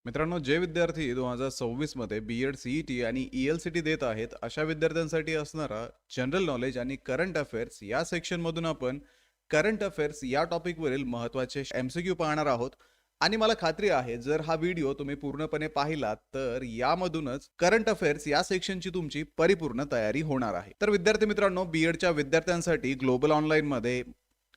मित्रांनो, जे विद्यार्थी 2026 मध्ये बी-एड सी-ई-टी आणि ई-एल-सी-टी देत आहेत, अशा विद्यार्थ्यांसाठी असणारा जनरल नॉलेज आणि करंट अफेअर्स या सेक्शनमधून आपण करंट अफेअर्स या टॉपिकवरील महत्त्वाचे एम-सी-क्यू पाहणार आहोत. आणि मला खात्री आहे, जर हा व्हिडिओ तुम्ही पूर्णपणे पाहिलात, तर यामधूनच करंट अफेअर्स या सेक्शनची तुमची परिपूर्ण तयारी होणार आहे. तर विद्यार्थी मित्रांनो, बी-एडच्या विद्यार्थ्यांसाठी ग्लोबल ऑनलाईनमध्ये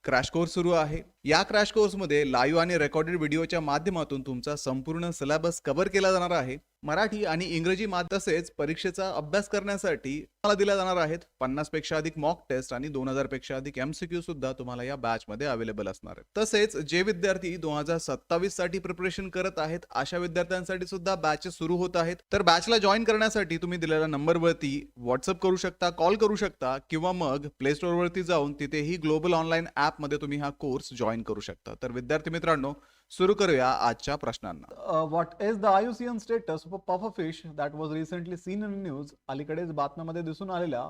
क्रॅश कोर्स सुरू आहे. या क्रॅश कोर्समध्ये लाईव्ह आणि रेकॉर्डेड व्हिडिओच्या माध्यमातून तुमचा संपूर्ण सिलेबस कव्हर केला जाणार आहे. मराठी आणि इंग्रजी तसेच परीक्षेचा अभ्यास करण्यासाठी तुम्हाला दिल्या जाणार आहेत 50 पेक्षा अधिक मॉक टेस्ट आणि 2000 पेक्षा अधिक एमसीक्यू सुद्धा तुम्हाला या बॅच मध्ये अवेलेबल असणार आहेत. तसेच जे विद्यार्थी 2027 साठी प्रिपरेशन करत आहेत, अशा विद्यार्थ्यांसाठी सुद्धा बॅचेस सुरू होत आहेत. तर बॅचला जॉईन करण्यासाठी तुम्ही दिलेल्या नंबरवरती व्हॉट्सअप करू शकता, कॉल करू शकता किंवा मग प्ले स्टोअर वरती जाऊन तिथेही ग्लोबल ऑनलाईन ऍप मध्ये तुम्ही हा कोर्स जॉईन करू शकता. तर विद्यार्थी मित्रांनो, सुरू करूया आजच्या प्रश्नांना. What is the IUCN status of a puffer fish that was recently seen in news? अलीकडेच बातम्यामध्ये दिसून आलेल्या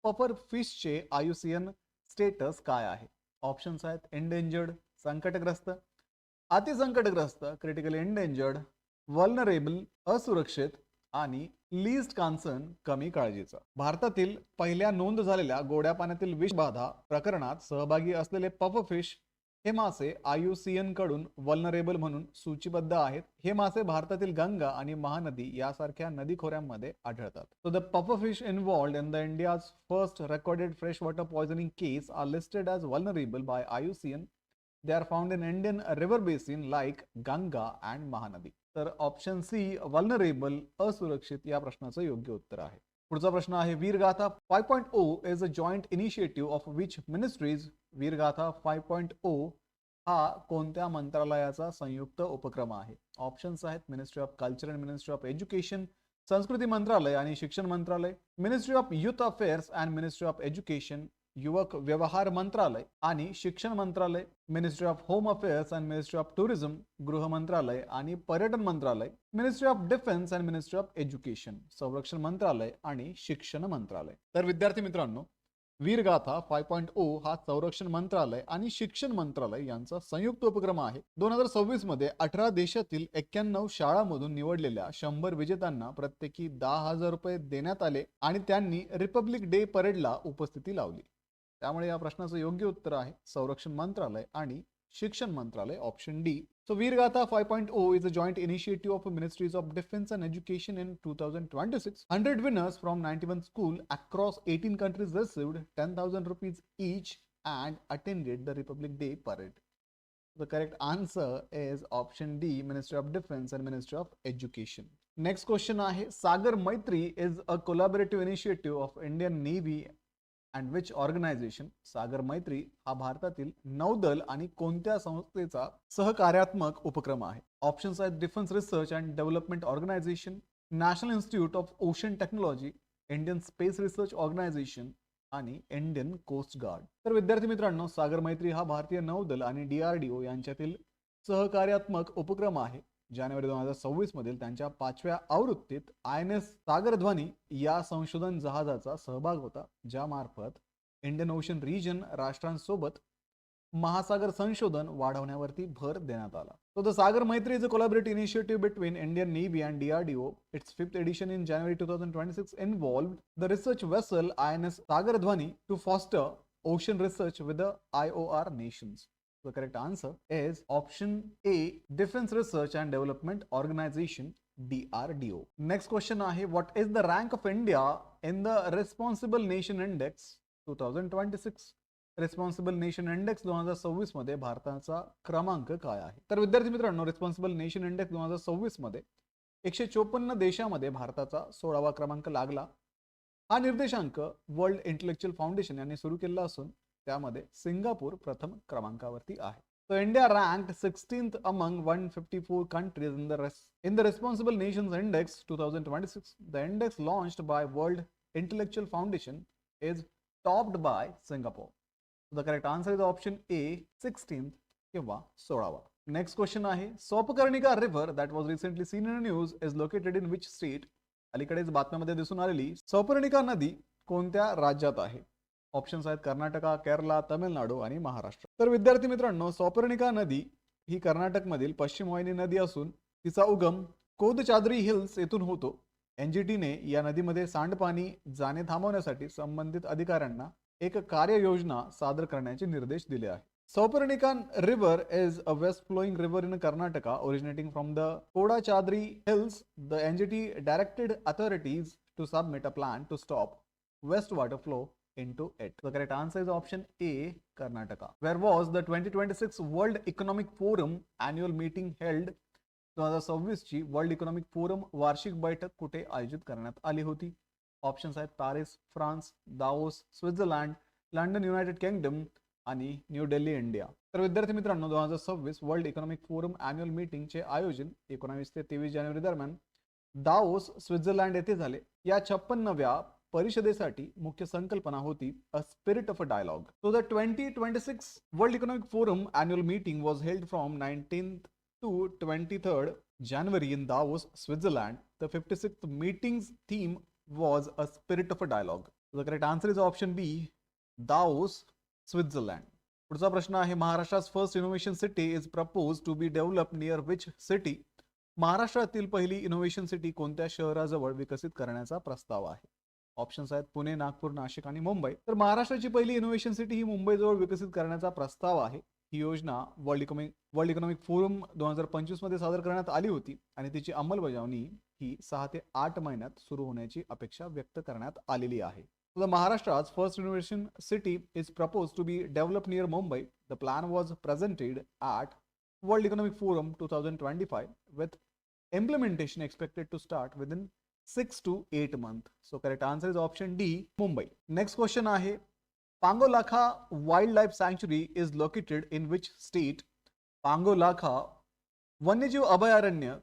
पफर फिशचे IUCN स्टेटस काय आहे? ऑप्शन्स आहेत एंडेंजर्ड, संकटग्रस्त, अतिसंकटग्रस्त, क्रिटिकली एंडेंजर्ड, वल्नरेबल, असुरक्षित आणि लीस्ट कॉन्सर्न, कमी काळजीचा. भारतातील पहिल्या नोंद झालेल्या गोड्या पाण्यातील विषबाधा प्रकरणात सहभागी असलेले पफर फिश हे मासे IUCN कडून वल्नरेबल म्हणून सूचीबद्ध आहेत. हे मासे भारतातील गंगा आणि महानदी यासारख्या नदी खोऱ्यांमध्ये आढळतात. So the puffer fish involved in the India's first recorded fresh water poisoning case are listed as vulnerable by IUCN. They are found in Indian river basin like Ganga and Mahanadi. तर ऑप्शन सी वल्नरेबल, असुरक्षित या प्रश्नाचं योग्य उत्तर आहे. पुढचा प्रश्न आहे Veergatha 5.0 is a joint initiative of which ministries. Veergatha 5.0 हा कोणत्या मंत्रालयाचा संयुक्त उपक्रम आहे? ऑप्शन्स आहेत ministry of culture and ministry of education, संस्कृती मंत्रालय आणि शिक्षण मंत्रालय, ministry of youth affairs and ministry of education, युवक व्यवहार मंत्रालय आणि शिक्षण मंत्रालय, ministry of home affairs and ministry of tourism, गृह मंत्रालय आणि पर्यटन मंत्रालय, ministry of defence and ministry of education, संरक्षण मंत्रालय आणि शिक्षण मंत्रालय. तर विद्यार्थी मित्रांनो, वीरगाथा 5.0 हा संरक्षण मंत्रालय आणि शिक्षण मंत्रालय यांचा संयुक्त उपक्रम आहे. 2026 मध्ये 18 देशातील 91 शाळांमधून निवडलेल्या 100 विजेत्यांना प्रत्येकी 10,000 रुपये देण्यात आले आणि त्यांनी रिपब्लिक डे परेडला उपस्थिती लावली. त्यामुळे या प्रश्नाचं योग्य उत्तर आहे संरक्षण मंत्रालय आणि शिक्षण मंत्रालय, option D. So Veergatha 5.0 is a joint initiative of Ministries of Defense and Education in 2026. 100 winners from 91 schools across 18 countries received 10,000 rupees each and attended the Republic Day parade. The correct answer is option D, Ministry of Defense and Ministry of Education. Next question आहे सागर मैत्री is a collaborative initiative of Indian Navy and which organization. सागर मैत्री हा भारतातील नौदल आणि कोणत्या संस्थेचा सहकार्यात्मक उपक्रम आहे? ऑप्शन्स आहेत defence research and development organisation, national institute of ocean technology, Indian space research organisation आणि इंडियन कोस्ट गार्ड. तर विद्यार्थी मित्रांनो, सागर मैत्री हा भारतीय नौदल आणि DRDO यांच्यातील सहकार्यात्मक उपक्रम आहे. जानेवारी 2026 मधील त्यांच्या 5व्या आवृत्तीत INS सागरध्वनी या संशोधन जहाजाचा सहभाग होता, ज्यामार्फत इंडियन ओशन रिजन राष्ट्रांसोबत महासागर संशोधन वाढवण्यावरती भर देण्यात आला. So the Sagar Maitri is a collaborative initiative between Indian Navy and DRDO. Its 5th edition in January 2026 involved the research vessel INS Sagardhwani to foster ocean research with the IOR nations. The correct answer is option A, Defense Research and Development Organization, DRDO. Next question आहे what is the rank of India in the Responsible Nation Index 2026? Responsible nation index 2026 मध्ये भारताचा क्रमांक काय आहे? तर विद्यार्थी मित्रांनो, responsible nation index 2026 मध्ये 154 देशामध्ये भारताचा 16वा क्रमांक लागला. हा निर्देशांक वर्ल्ड इंटेलेक्चुअल फाउंडेशन यांनी सुरू केला असून त्यामध्ये सिंगापूर प्रथम क्रमांकावरती आहे. So India ranked 16th among 154 countries in the Responsible Nations Index 2026. The index launched by World Intellectual Foundation is topped by Singapore. So the correct answer is option A, 16th किंवा 16वा. Next question आहे सौपकर्णिका river that was recently seen in the news is located in which state? अलीकडेच बातम्यामध्ये दिसून आलेली सौपकर्णिका नदी कोणत्या राज्यात आहे? ऑप्शन्स आहेत कर्नाटका, केरला, तमिळनाडू आणि महाराष्ट्र. तर विद्यार्थी मित्रांनो, सौपकर्णिका नदी ही कर्नाटकमधील पश्चिम वाहिनी नदी असून तिचा उगम कोदचाद्री हिल्स येथून होतो. एनजीटीने या नदीमध्ये सांडपाणी जाणे थांबवण्यासाठी संबंधित अधिकाऱ्यांना एक कार्ययोजना सादर करण्याचे निर्देश दिले आहे. Saupuranikan River is a west flowing river in Karnataka originating from the Kodachadri Hills. The NGT directed authorities to submit a plan to stop wastewater flow into it. The correct answer is option A, Karnataka. Where was the 2026 World Economic Forum annual meeting held? 2026 ची world economic forum वार्षिक बैठक कुठे आयोजित करण्यात आली होती? Options आहेत Paris France, Davos Switzerland, London United kingdom आणि न्यू दिल्ली इंडिया. तर विद्यार्थी मित्रांनो 2026 वर्ल्ड इकॉनॉमिक फोरम अॅन्युअल मीटिंगचे आयोजन 19 ते 23 जानेवारी दरम्यान दाओस स्वित्झर्लंड येथे झाले. या 56व्या परिषदेसाठी मुख्य संकल्पना होती a spirit of a dialogue. So the 2026 world economic forum annual meeting was held from 19th to 23rd January in Davos, Switzerland. The 56th meeting's theme was a spirit of a dialogue. The correct answer is option B, Davos, Switzerland. पुढचा प्रश्न आहे महाराष्ट्रा's first innovation city is proposed to be developed near which city? महाराष्ट्रातील पहिली innovation city कोणत्या शहराजवळ विकसित करण्याचा प्रस्ताव आहे? ऑप्शन्स आहेत पुणे, नागपूर, नाशिक आणि मुंबई. तर महाराष्ट्राची पहिली इनोव्हेशन सिटी ही मुंबईजवळ विकसित करण्याचा प्रस्ताव आहे. ही योजना वर्ल्ड इकॉनॉमिक फोरम 2025 मध्ये सादर करण्यात आली होती आणि तिची अंमलबजावणी ही 6 ते 8 महिन्यात सुरू होण्याची अपेक्षा व्यक्त करण्यात आलेली आहे. So the Maharashtra's first innovation city is proposed to be developed near Mumbai. The plan was presented at World Economic Forum 2025 with implementation expected to start within 6 to 8 months. So correct answer is option D, Mumbai. Next question आहे Pangolakha Wildlife Sanctuary is located in which state? Pangolakha वन्यजीव अभयारण्य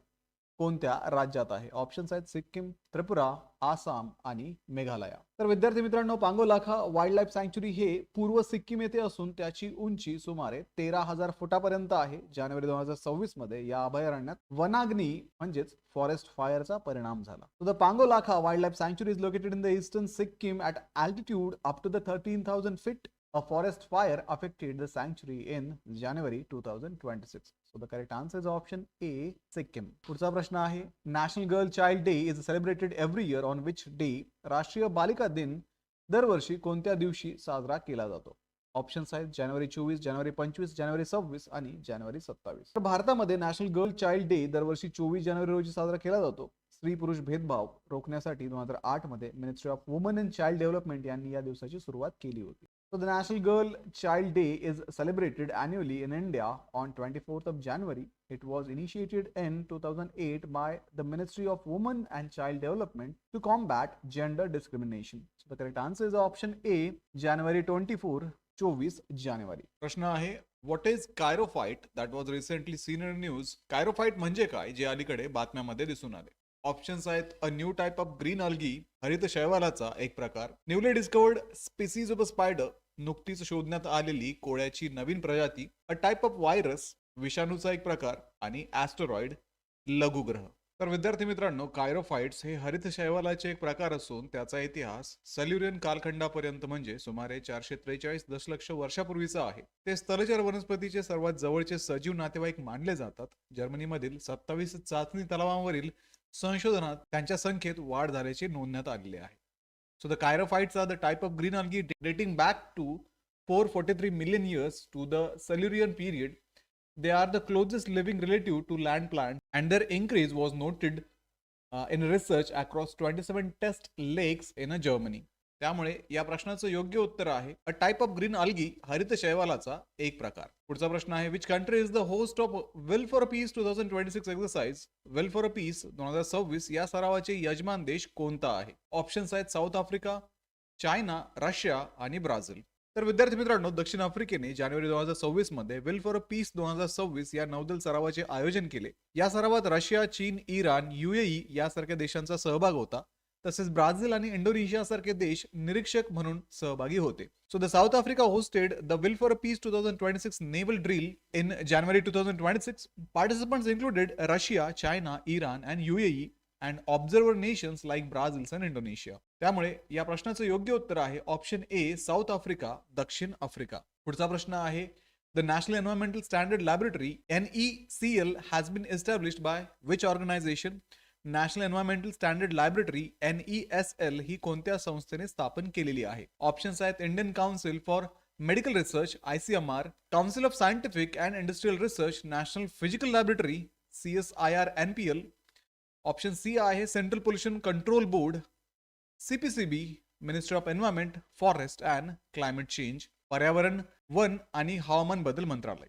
कोणत्या राज्यात आहे? Options आहेत सिक्कीम, त्रिपुरा, आसाम आणि मेघालय. तर विद्यार्थी मित्रांनो पांगोलाखा वाईल्ड लाईफ सँक्च्युरी हे पूर्व सिक्कीम येथे असून त्याची उंची सुमारे 13,000 फुटापर्यंत आहे. जानेवारी 2026 मध्ये या अभयारण्यात वनाग्नी म्हणजेच फॉरेस्ट फायरचा परिणाम झाला. So the Pangolakha Wildlife Sanctuary is located in the eastern Sikkim at altitude up to the 13,000 feet. A forest fire affected the sanctuary in January 2026. So the correct answer is option A, Sikkim. पुढचा प्रश्न आहे National Girl Child Day is celebrated every year on which day? राष्ट्रीय बालिका दिन दरवर्षी कोणत्या दिवशी साजरा केला जातो? ऑप्शन्स आहेत जानेवारी 24, जानेवारी 25, जानेवारी 26 आणि जानेवारी 27. तर भारतामध्ये नॅशनल गर्ल चाइल्ड डे दरवर्षी 24 जानेवारी रोजी साजरा केला जातो. स्त्री पुरुष भेदभाव रोखण्यासाठी 2008 मध्ये ministry of woman and child development यांनी या दिवसाची सुरुवात केली होती. So the National Girl Child Day is celebrated annually in India on 24th of January. It was initiated in 2008 by the Ministry of Women and Child Development to combat gender discrimination. So the correct answer is option A, January 24, 24 जानेवारी. प्रश्न आहे what is kairophyte that was recently seen in news? Kairophyte म्हणजे काय जे अलीकडे बातम्यामध्ये दिसून आले? ऑप्शन्स आहेत a new type of green algae, हरित शैवालाचा एक प्रकार, newly discovered species of a spider, नुकतीच शोधण्यात आलेली कोळ्याची नवीन प्रजाती, अ टाइप ऑफ व्हायरस, विषाणूचा एक प्रकार आणि ॲस्टेरॉइड लघुग्रह. तर विद्यार्थी मित्रांनो कायरोफाइट्स हे हरित शैवालाचे एक प्रकार असून त्याचा इतिहास सल्युरियन कालखंडापर्यंत म्हणजे सुमारे 443 दशलक्ष वर्षापूर्वीचा आहे. ते स्थलचर वनस्पतीचे सर्वात जवळचे सजीव नातेवाईक मानले जातात. जर्मनीमधील 27 चाचणी तलावांवरील संशोधनात त्यांच्या संख्येत वाढ झाल्याचे नोंदण्यात आलेले आहे. So the kairophytes are the type of green algae dating back to 443 million years to the Silurian period. They are the closest living relative to land plant and their increase was noted in research across 27 test lakes in Germany. त्यामुळे या प्रश्नाचं योग्य उत्तर आहे a type of green algae, हरित शैवालाचा एक प्रकार. पुढचा प्रश्न आहे which country is the host of will for a peace 2026 exercise? Will for a peace 2026 या सरावाचे यजमान देश कोणता आहे? ऑप्शन्स आहेत साऊथ आफ्रिका, चायना, रशिया आणि ब्राझील. तर विद्यार्थी मित्रांनो दक्षिण आफ्रिकेने जानेवारी 2026 मध्ये विल फॉर अ पीस 2026 या नौदल सरावाचे आयोजन केले. या सरावात रशिया, चीन, इराण, UAE यासारख्या देशांचा सहभाग होता. तसेच ब्राझील आणि इंडोनेशिया सारखे देश निरीक्षक म्हणून सहभागी होते. So the South Africa hosted the will for a peace 2026 naval drill in January 2026. Participants included Russia, China, Iran and UAE and observer nations like Brazil and Indonesia. त्यामुळे या प्रश्नाचं योग्य उत्तर आहे ऑप्शन ए साऊथ आफ्रिका, दक्षिण Africa. पुढचा प्रश्न आहे The National Environmental Standard Laboratory (NECL) has been established by which organization? National environmental standard library NESL ही कोणत्या संस्थेने स्थापन केलेली आहे? ऑप्शन्स आहेत Indian council for medical research ICMR, council of scientific and industrial research, national physical laboratory CSIR NPL. Option C आहे central pollution control board CPCB, ministry of environment, forest and climate change, पर्यावरण, वन आणि हवामान बदल मंत्रालय.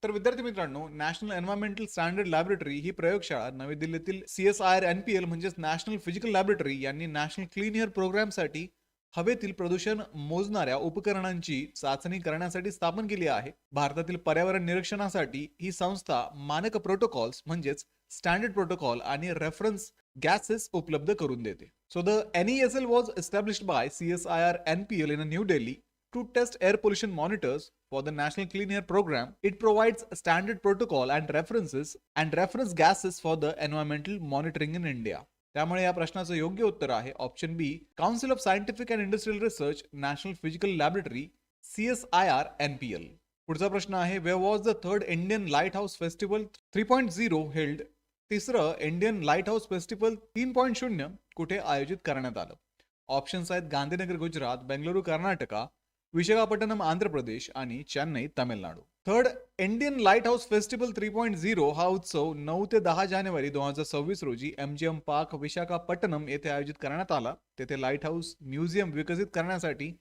तर विद्यार्थी मित्रांनो, नॅशनल एन्व्हायरमेंटल स्टँडर्ड लॅबोरेटरी ही प्रयोगशाळा नवी दिल्लीतील CSIR NPL म्हणजेच नॅशनल फिजिकल लॅबोरेटरी यांनी नॅशनल क्लीन एअर प्रोग्रामसाठी हवेतील प्रदूषण मोजणाऱ्या उपकरणांची चाचणी करण्यासाठी स्थापन केली आहे. भारतातील पर्यावरण निरीक्षणासाठी ही संस्था मानक प्रोटोकॉल्स म्हणजेच स्टँडर्ड प्रोटोकॉल आणि रेफरन्स गॅसेस उपलब्ध करून देते. So the NESL was established by CSIR NPL in New Delhi to test air pollution monitors for the National Clean Air Program. It provides standard protocol and reference gases for the environmental monitoring in India. त्यामुळे या प्रश्नाचं योग्य उत्तर आहे option B, council of scientific and industrial research, national physical laboratory CSIR NPL. पुढचा प्रश्न आहे, where was the third Indian lighthouse festival 3.0 held? तिसरं इंडियन लाईट हाऊस फेस्टिवल 3.0 कुठे आयोजित करण्यात आलं? ऑप्शन्स आहेत गांधीनगर गुजरात, बेंगलुरू कर्नाटका, विशाखापट्टणम आंध्र प्रदेश आणि Chennai Tamil Nadu. Third Indian lighthouse festival 3.0 हा उत्सव 9 ते 10 जानेवारी 2026 रोजी MGM पार्क विशाखापट्टणम येथे आयोजित करण्यात आला. तेथे लाईट हाऊस म्युझियम विकसित करण्यासाठी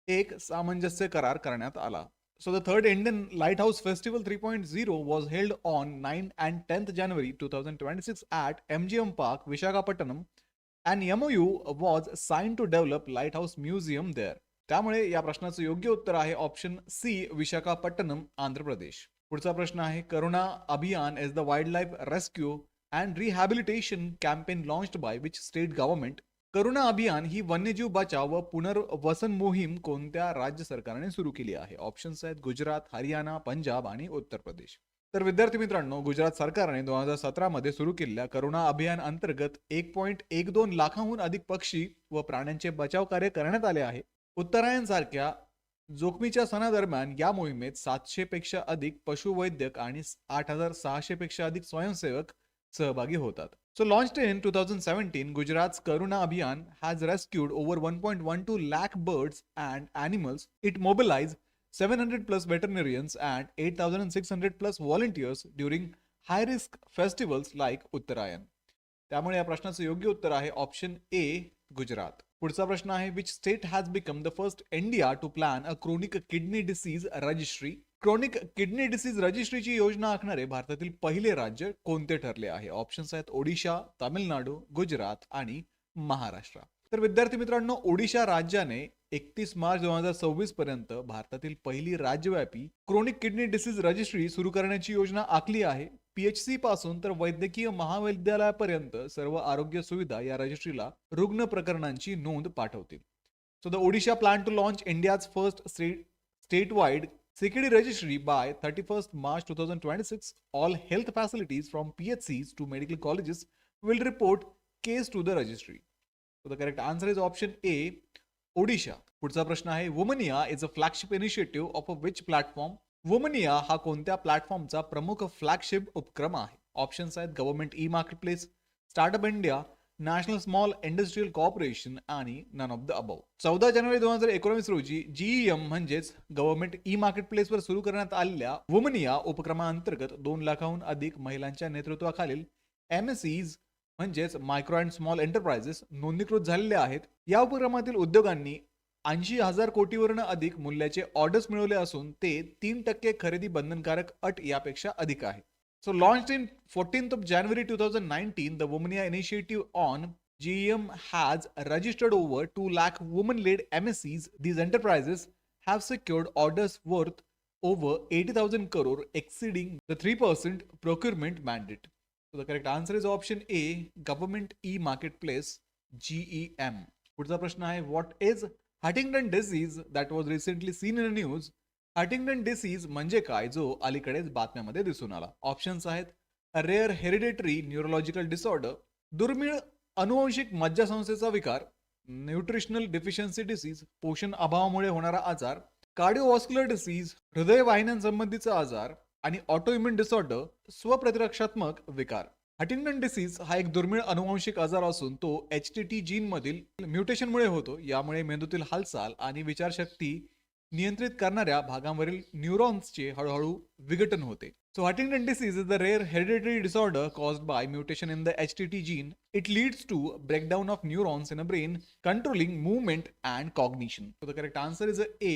एक सामंजस्य करार करण्यात आला. So the third Indian Lighthouse Festival 3.0 was held on 9 and 10th January 2026 at MGM Park, Visakhapatnam, and MOU was signed to develop Lighthouse Museum there. त्यामुळे या प्रश्नाचं योग्य उत्तर आहे ऑप्शन सी, विशाखापट्टणम, आंध्र प्रदेश. पुढचा प्रश्न आहे, Karuna Abhiyan is the wildlife rescue and rehabilitation campaign launched by which state government? Karuna Abhiyan ही वन्यजीव बचाव व पुनर्वसन मोहीम कोणत्या राज्य सरकारने सुरू केली आहे? ऑप्शन्स आहेत गुजरात, हरियाणा, पंजाब आणि उत्तर प्रदेश. तर विद्यार्थी मित्रांनो, गुजरात सरकारने 2017 मध्ये सुरू केलेल्या करुणा अभियान अंतर्गत 1.12 लाखांहून अधिक पक्षी व प्राण्यांचे बचाव कार्य करण्यात आले आहे. उत्तरायण सारख्या जोखमीच्या सणादरम्यान या मोहिमेत 700 पेक्षा अधिक पशुवैद्यक आणि 8,600 पेक्षा अधिक स्वयंसेवक सहभागी होतात. So launched in 2017, Gujarat's Karuna Abhiyan has rescued over 1.12 lakh birds and animals. It mobilized 700 plus veterinarians and 8,600 plus volunteers during high-risk festivals like Uttarayan. त्यामुळे या प्रश्नाचं योग्य उत्तर आहे ऑप्शन ए, गुजरात. पुढचा प्रश्न आहे, which state has become the first India to plan a chronic kidney disease registry? Chronic kidney disease रजिस्ट्रीची योजना आखणारे भारतातील पहिले राज्य कोणते ठरले आहे? ऑप्शन्स आहेत ओडिशा, तामिळनाडू, गुजरात आणि महाराष्ट्र. तर विद्यार्थी मित्रांनो, ओडिशा राज्याने 31 मार्च 2026 पर्यंत भारतातील पहिली राज्यव्यापी क्रोनिक किडनी डिसीज रजिस्ट्री सुरू करण्याची योजना आखली आहे. PHC पासून तर वैद्यकीय महाविद्यालयापर्यंत सर्व आरोग्य सुविधा या रजिस्ट्रीला रुग्ण प्रकरणांची नोंद पाठवतील. So the Odisha plan to launch India's first state wide CKD registry by 31st March 2026. All health facilities from PHCs to medical colleges will report case to the registry. So the correct answer is option A, Odisha. पुढचा प्रश्न आहे, Womonia is a flagship initiative of a which platform? Womonia हा कोणत्या प्लॅटफॉर्मचा प्रमुख flagship उपक्रम आहे? Options आहेत government e marketplace, startup India, national small industrial corporation आणि नन ऑफ द अबव. 14 जानेवारी 2019 रोजी GEM म्हणजेच गव्हर्नमेंट ई मार्केटप्लेसवर सुरू करण्यात आलेल्या वुमनिया उपक्रमाअंतर्गत 2 लाखांहून अधिक महिलांच्या नेतृत्वाखालील MSEs म्हणजेच मायक्रो अँड स्मॉल एंटरप्राइजेस नोंदणीकृत झालेले आहेत. या उपक्रमातील उद्योगांनी 80,000 कोटीवरून अधिक मूल्याचे ऑर्डर्स मिळवले असून ते 3% खरेदी बंधनकारक अट यापेक्षा अधिक आहे. So launched in 14th of January 2019, the Womonia initiative on GEM has registered over 2 lakh women-led MSCs. These enterprises have secured orders worth over 80,000 crore, exceeding the 3% procurement mandate. So the correct answer is option A, Government E-Marketplace, GEM. पुढचा प्रश्न आहे, what is Huntington disease that was recently seen in the news? Huntington disease म्हणजे काय, जो अलीकडेच बातम्यामध्ये दिसून आला? ऑप्शन्स आहेत रेअर हेरिडेटरी न्यूरोलॉजिकल डिसऑर्डर, दुर्मिळ अनुवंशिक मज्जासंस्थेचा विकार, न्यूट्रिशनल डिफिशियन्सी डिसीज, पोषण अभावामुळे होणारा आजार, कार्डिओव्हास्क्युलर डिसीज, हृदयवाहिन्यांसंबंधीचा आजार आणि ऑटोइम्युन डिसऑर्डर, स्वप्रतिरक्षात्मक विकार. हंटिंग्टन डिसीज हा एक दुर्मिळ अनुवांशिक आजार असून तो HTT जीन मधील म्युटेशनमुळे होतो. यामुळे मेंदूतील हालचाल आणि विचारशक्ती नियंत्रित करणाऱ्या भागांवरील न्यूरॉन्सचे हळूहळू विघटन होते. So Huntington disease is the rare hereditary disorder caused by mutation in the HTT gene. It leads to breakdown of neurons in a brain controlling movement and cognition. So the correct answer is A,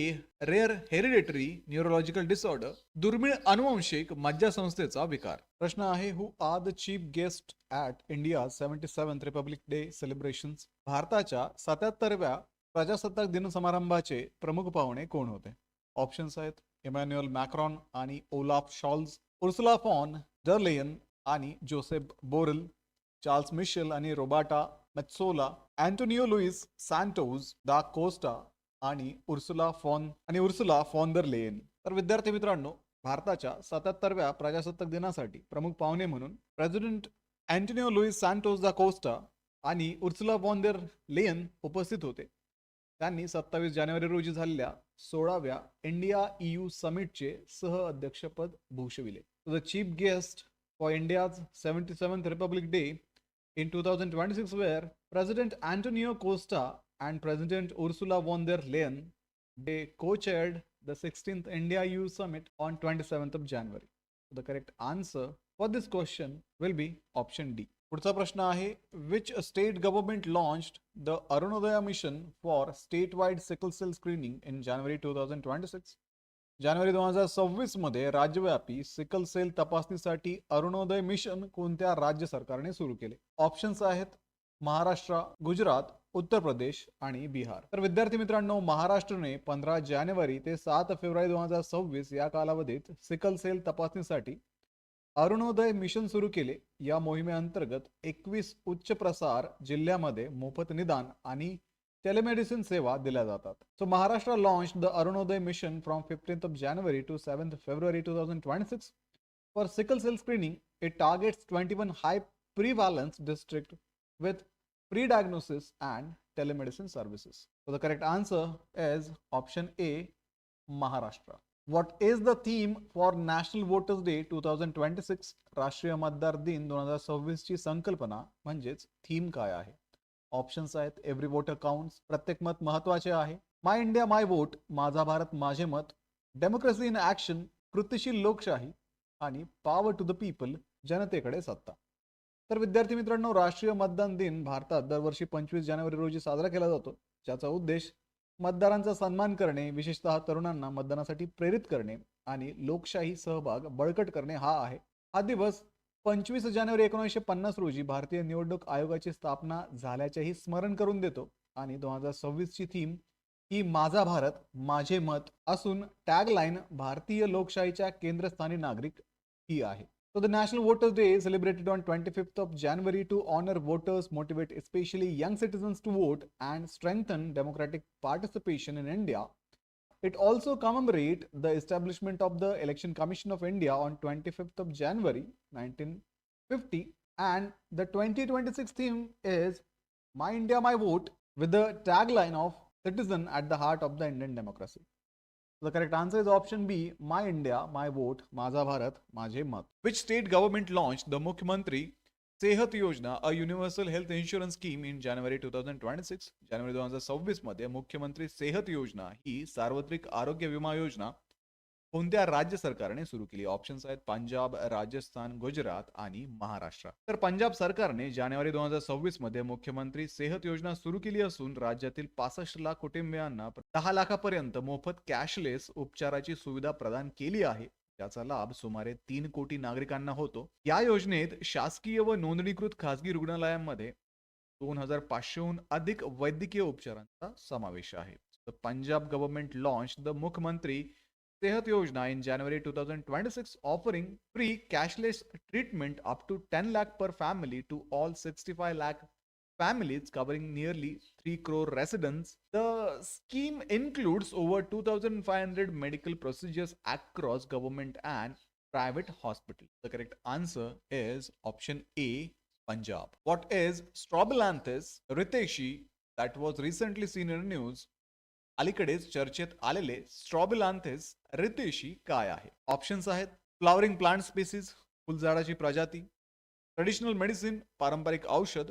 rare hereditary neurological disorder. दुर्मिळ अनुवंशिक मज्जासंस्थेचा विकार. प्रश्न आहे, who are the chief guests at India's 77th Republic Day celebrations? भारताच्या 77व्या प्रजासत्ताक दिन समारंभाचे प्रमुख पाहुणे कोण होते? ऑप्शन्स आहेत इमॅन्युअल मॅक्रॉन आणि ओलाफ शॉल्ज, उर्सुला फॉन डर लेयन आणि जोसेफ बोरेल, चार्ल्स मिशेल आणि रोबाटा मेत्सोला, अँटोनियो लुईस सॅन्टोज दा कोस्टा आणि उर्सुला फॉन दर लेयन. तर विद्यार्थी मित्रांनो, भारताच्या 77व्या प्रजासत्ताक दिनासाठी प्रमुख पाहुणे म्हणून प्रेसिडेंट अँटोनियो लुईस सॅन्टोस दा कोस्टा आणि उर्सुला फॉन दर लेयन उपस्थित होते. त्यांनी 27 जानेवारी रोजी झालेल्या 16व्या इंडिया EU समिटचे सह अध्यक्षपद भूषविले. The chief guest for India's 77th Republic Day in 2026 were President Antonio Costa and President Ursula von der Leyen. They co-chaired the 16th India EU Summit on 27th of January. The correct answer for this question will be option D. पुढचा प्रश्न आहे, which state government launched the Arunodaya mission for statewide sickle cell screening in January 2026? जानेवारी 2026 मध्ये राज्यव्यापी sickle sale तपासणीसाठी Arunoday mission कोणत्या राज्य सरकारने सुरू केले? ऑप्शन्स आहेत महाराष्ट्र, गुजरात, उत्तर प्रदेश आणि बिहार. तर विद्यार्थी मित्रांनो, महाराष्ट्राने 15 जानेवारी ते 7 फेब्रुवारी 2026 या कालावधीत सिकल सेल तपासणीसाठी अरुणोदय मिशन सुरू केले. या मोहिमेअंतर्गत 21 उच्च प्रसार जिल्ह्यामध्ये मोफत निदान आणि टेलिमेडिसिन सेवा दिल्या जातात. So Maharashtra launched the Arunodaya mission from 15th of January to 7th February 2026 for sickle cell screening. It targets 21 high prevalence district with pre-diagnosis and telemedicine services. So the correct answer is option A, Maharashtra. What is the theme for National Voters Day 2026? राष्ट्रीय मतदार दिन 2026 ची संकल्पना म्हणजेच theme काय आहे? Options आहेत every voter counts, प्रत्येक मत महत्वाचे आहे, माय इंडिया माय वोट, माझा भारत माझे मत, डेमोक्रेसी इन ऍक्शन, कृतिशील लोकशाही आणि पॉवर टू द पीपल, जनतेकडे सत्ता. तर विद्यार्थी मित्रांनो, राष्ट्रीय मतदान दिन भारतात दरवर्षी 25 जानेवारी रोजी साजरा केला जातो, ज्याचा उद्देश मतदारांचा सन्मान करणे, विशेषतः तरुणांना मतदानासाठी प्रेरित करणे आणि लोकशाही सहभाग बळकट करणे हा आहे. हा दिवस 25 जानेवारी 1950 रोजी भारतीय निवडणूक आयोगाची स्थापना झाल्याचेही स्मरण करून देतो आणि 2026 ची थीम ही माझा भारत माझे मत असून टॅगलाईन भारतीय लोकशाहीच्या केंद्रस्थानी नागरिक ही आहे. So the National Voters Day is celebrated on 25th of January to honor voters, motivate especially young citizens to vote and strengthen democratic participation in India. It also commemorates the establishment of the Election Commission of India on 25th of January 1950, and the 2026 theme is My India, My Vote, with the tagline of Citizen at the heart of the Indian democracy. The correct answer is option B, My India, My Vote, माझा भारत माझे मत. Which state government launched the Mukhyamantri सेहत योजना, a universal health insurance scheme in January 2026? जानेवारी 2026 मध्ये मुख्यमंत्री सेहत योजना ही सार्वत्रिक आरोग्य विमा योजना कोणत्या राज्य सरकारने सुरू केली? ऑप्शन्स आहेत पंजाब, राजस्थान, गुजरात आणि महाराष्ट्र. तर पंजाब सरकारने जानेवारी 2026 मध्ये मुख्यमंत्री सेहत योजना सुरू केली असून राज्यातील 65 लाख कुटुंबियांना 10 लाखापर्यंत मोफत कॅशलेस उपचाराची सुविधा प्रदान केली आहे. त्याचा लाभ सुमारे 3 कोटी नागरिकांना होतो. या योजनेत शासकीय व नोंदणीकृत खासगी रुग्णालयांमध्ये 2500हून अधिक वैद्यकीय उपचारांचा समावेश आहे. पंजाब गव्हर्नमेंट लॉन्च द मुख्यमंत्री Sehat Yojana in January 2026, offering free cashless treatment up to 10 lakh per family to all 65 lakh families covering nearly 3 crore residents. The scheme includes over 2,500 medical procedures across government and private hospitals. The correct answer is option A, Punjab. What is Strobilanthes riteshi that was recently seen in the news? अलीकडेच चर्चेत आलेले स्ट्रॉबिलांथेस रितेशी काय आहे? Options आहेत flowering plant species, फुलझाडाची प्रजाती, traditional medicine, पारंपरिक औषध,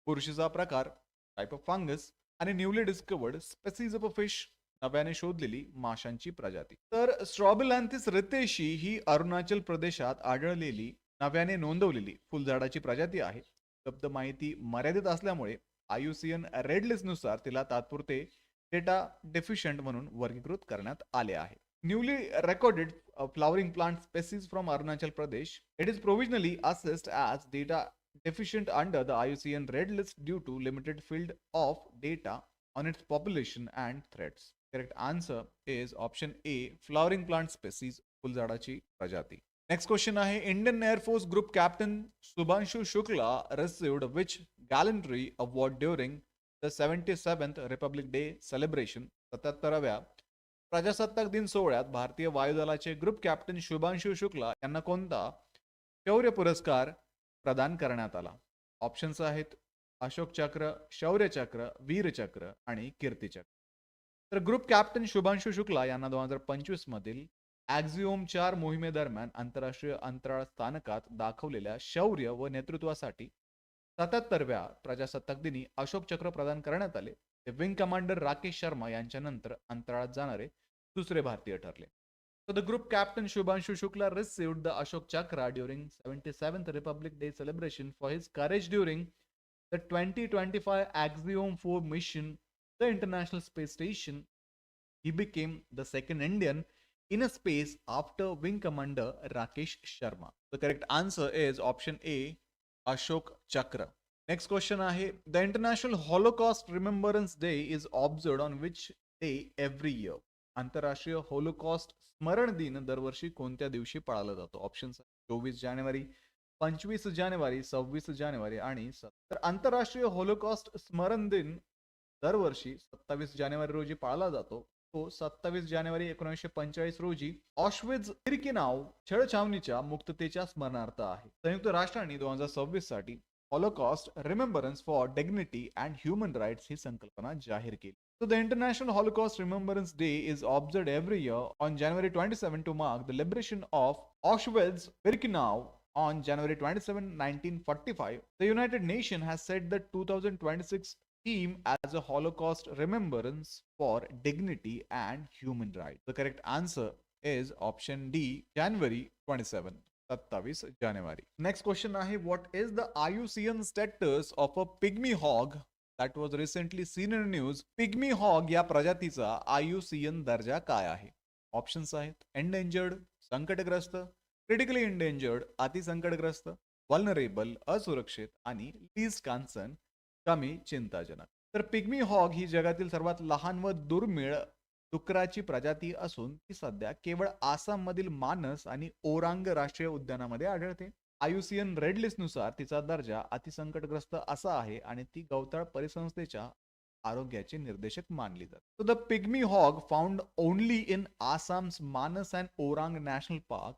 बुरशीचा प्रकार, टाइप ऑफ फंगस आणि newly discovered species of fish, नव्याने शोधलेली माशांची प्रजाती. तर स्ट्रॉबिलांथिस रितेशी ही अरुणाचल प्रदेशात आढळलेली नव्याने नोंदवलेली फुलझाडाची प्रजाती आहे. उपलब्ध माहिती मर्यादित असल्यामुळे IUCN रेड लिस्ट नुसार तिला तात्पुरते डेटा डेफिशियंट म्हणून वर्गीकृत करण्यात आले आहे. Newly recorded flowering plant species from Arunachal Pradesh. It is provisionally assessed as data deficient under the IUCN Red List due to limited field of data on its population and threats. Correct answer is option A, flowering plant species, फुलझाडाची प्रजाती. Next question आहे Indian air force group captain Shubhanshu Shukla received which gallantry award during the 77th Republic Day celebration. 77व्या प्रजासत्ताक दिन सोहळ्यात भारतीय वायुदलाचे group captain Shubhanshu Shukla यांना कोणता शौर्य पुरस्कार प्रदान करण्यात आला? ऑप्शन्स आहेत अशोक चक्र, शौर्य चक्र, वीर चक्र आणि कीर्ती चक्र. तर ग्रुप कॅप्टन शुभांशु शुक्ला यांना 2025 मधील ॲक्झिओम 4 मोहिमेदरम्यान आंतरराष्ट्रीय अंतराळ स्थानकात दाखवलेल्या शौर्य व नेतृत्वासाठी 77व्या प्रजासत्ताक दिनी अशोक चक्र प्रदान करण्यात आले. ते विंग कमांडर राकेश शर्मा यांच्यानंतर अंतराळात जाणारे दुसरे भारतीय ठरले. So the group captain Shubhanshu Shukla received the Ashok Chakra during 77th Republic Day celebration for his courage during the 2025 Axiom 4 mission, the International Space Station. He became the second Indian in a space after Wing Commander Rakesh Sharma. The correct answer is option A, Ashok Chakra. Next question आहे The International Holocaust Remembrance Day is observed on which day every year? आंतरराष्ट्रीय Holocaust स्मरण दिन दरवर्षी कोणत्या दिवशी पाळला जातो? Options 24 जानेवारी, 25 जानेवारी, 26 जानेवारी आणि तर आंतरराष्ट्रीय होलोकॉस्ट स्मरण दिन दरवर्षी 27 जानेवारी रोजी पाळला जातो. तो 27 जानेवारी 1945 रोजी ऑशविट्झ बिर्केनाउ छळछावणीच्या मुक्ततेच्या स्मरणार्थ आहे. संयुक्त राष्ट्रांनी 2026 साठी holocaust remembrance for dignity and human rights ही संकल्पना जाहीर केली. So the International Holocaust Remembrance Day is observed every year on January 27 to mark the liberation of Auschwitz-Birkenau on January 27, 1945. The United Nations has set the 2026 theme as a Holocaust Remembrance for Dignity and Human Rights. The correct answer is option D, January 27. 27 January. Next question आहे what is the IUCN status of a pygmy hog that was recently seen in news? Pygmy hog या प्रजातीचा IUCN दर्जा काय आहे? Options आहेत endangered, संकटग्रस्त, critically endangered, अतिसंकटग्रस्त, vulnerable, असुरक्षित आणि लीस्ट कॉन्सर्न, कमी चिंताजनक. तर पिग्मी हॉग ही जगातील सर्वात लहान व दुर्मिळ डुकराची प्रजाती असून ती सध्या केवळ आसाममधील मानस आणि ओरांग राष्ट्रीय उद्यानामध्ये आढळते. IUCN रेड लिस्ट नुसार तिचा दर्जा अतिसंकटग्रस्त असा आहे आणि ती गवताळ परिसंस्थेच्या आरोग्याचे निर्देशक मानली जाते. So the pygmy hog found only in Assam's Manas and Orang National Park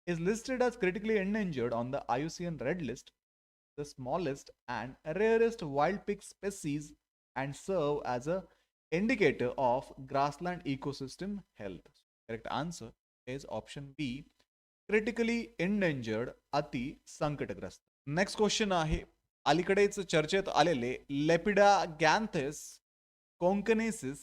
is listed as critically endangered on the IUCN red list, the smallest and rarest wild pig species and serve as a indicator of grassland ecosystem health. Correct answer is option B, critically endangered, अति संकटग्रस्त. Next question आहे अलीकडेच चर्चेत आलेले लेपिडागॅन्थिस konkanensis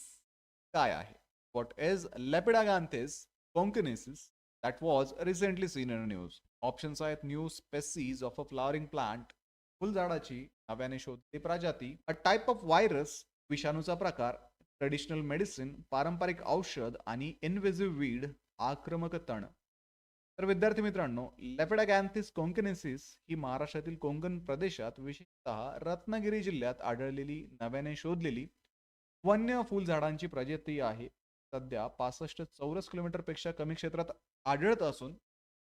काय आहे? What is lepidagathis konkanensis that was recently seen in news? Options आहेत new species of a flowering plant, फुलझाडाची नव्याने शोधलेली प्रजाती, अ टाइप ऑफ व्हायरस, विषाणूचा प्रकार, ट्रेडिशनल मेडिसिन, पारंपरिक औषध आणि इन्व्हेजिव्ह वीड, आक्रमक तण. तर विद्यार्थी मित्रांनो लेपिडागॅन्थिस कोंकनेसिस ही महाराष्ट्रातील कोकण प्रदेशात विशेषतः रत्नागिरी जिल्ह्यात आढळलेली नव्याने शोधलेली वन्य फुलझाडांची प्रजाती आहे. सध्या 65 चौरस किलोमीटर पेक्षा कमी क्षेत्रात आढळत असून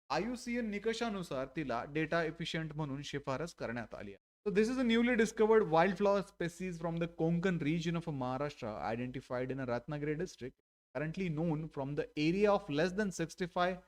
IUCN निकषानुसार तिला डेटा एफिशियंट म्हणून शिफारस करण्यात आली आहे. So this is a newly discovered wildflower species from the Konkan region of Maharashtra identified in a Ratnagiri district, currently known from the area of less than 65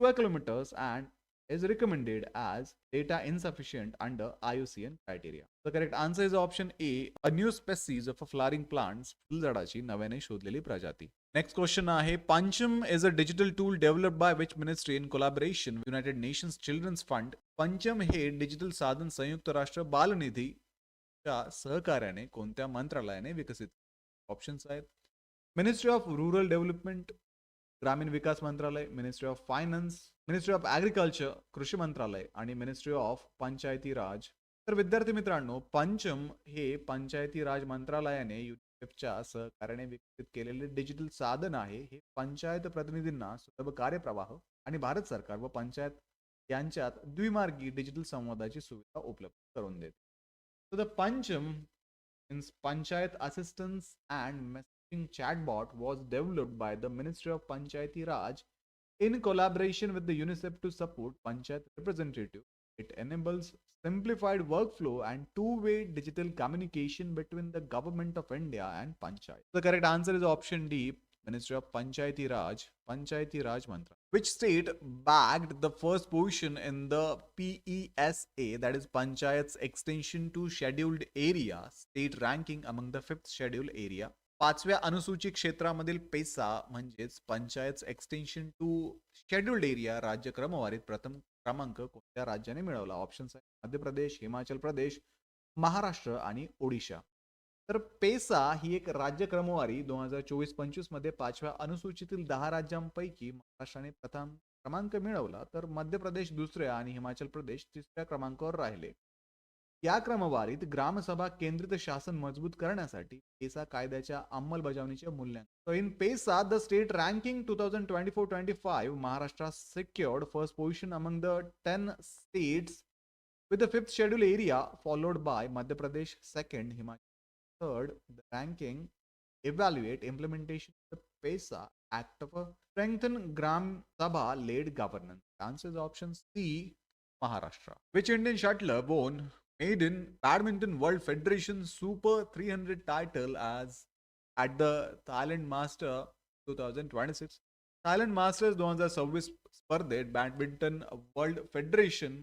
square kilometers and is recommended as data insufficient under IUCN criteria? The correct answer is option A, a new species of a flowering plants, फुलझाडाची नव्याने शोधलेली प्रजाती. Next question आहे, Pancham is a digital tool developed by which ministry in collaboration with United Nations Children's Fund? पंचम हे digital साधन संयुक्त राष्ट्र बालनिधीच्या सहकार्याने कोणत्या मंत्रालयाने विकसित? ऑप्शन्स आहेत मिनिस्ट्री ऑफ रूरल डेव्हलपमेंट, ग्रामीण विकास मंत्रालय, ministry of finance, ministry of agriculture कृषी मंत्रालय आणि मिनिस्ट्री ऑफ पंचायती राज. तर विद्यार्थी मित्रांनो, पंचम हे पंचायती राज मंत्रालयाने युनिसेफच्या सहकार्याने विकसित केलेले डिजिटल साधन आहे. हे पंचायत प्रतिनिधींना सुलभ कार्यप्रवाह आणि भारत सरकार व पंचायत यांच्यात द्विमार्गी डिजिटल संवादाची सुविधा उपलब्ध करून देते. So the Pancham means Panchayat Assistance and Messaging Chatbot was developed by the Ministry of Panchayati Raj in collaboration with the UNICEF to support Panchayat representatives. It enables simplified workflow and two-way digital communication between the government of India and Panchayat. The correct answer is option D, Ministry of Panchayati Raj Mantra. Which state bagged the first position in the PESA, that is Panchayat's Extension to Scheduled Area state ranking among the 5th scheduled area? पाचव्या अनुसूचित क्षेत्रामधील PESA म्हणजेच panchayat extension to scheduled area राज्य क्रमवारीत प्रथम क्रमांक कोणत्या राज्याने मिळवला? ऑप्शन्स आहेत मध्य प्रदेश, हिमाचल प्रदेश, महाराष्ट्र आणि ओडिशा. तर पेसा ही एक राज्य क्रमवारी 2024-25 मध्ये पाचव्या अनुसूचीतील 10 राज्यांपैकी महाराष्ट्राने प्रथम क्रमांक मिळवला, तर मध्य प्रदेश दुसऱ्या आणि हिमाचल प्रदेश तिसऱ्या क्रमांकावर राहिले. या क्रमवारीत ग्रामसभा केंद्रित शासन मजबूत करण्यासाठी पेसा कायद्याच्या अंमलबजावणीचे मूल्यांकन. So in PESA, the state ranking 2024-25, Maharashtra secured first position among the 10 states with the 5th schedule area, followed by Madhya Pradesh second, Himachal third. The ranking evaluate implementation of the PESA Act of a strengthen Gram Sabha led governance. Answer is option C, Maharashtra. Which Indian shuttler won maiden badminton world federation super 300 title as at the Thailand Master 2026? Thailand Masters 2026 स्पर्धेत badminton world federation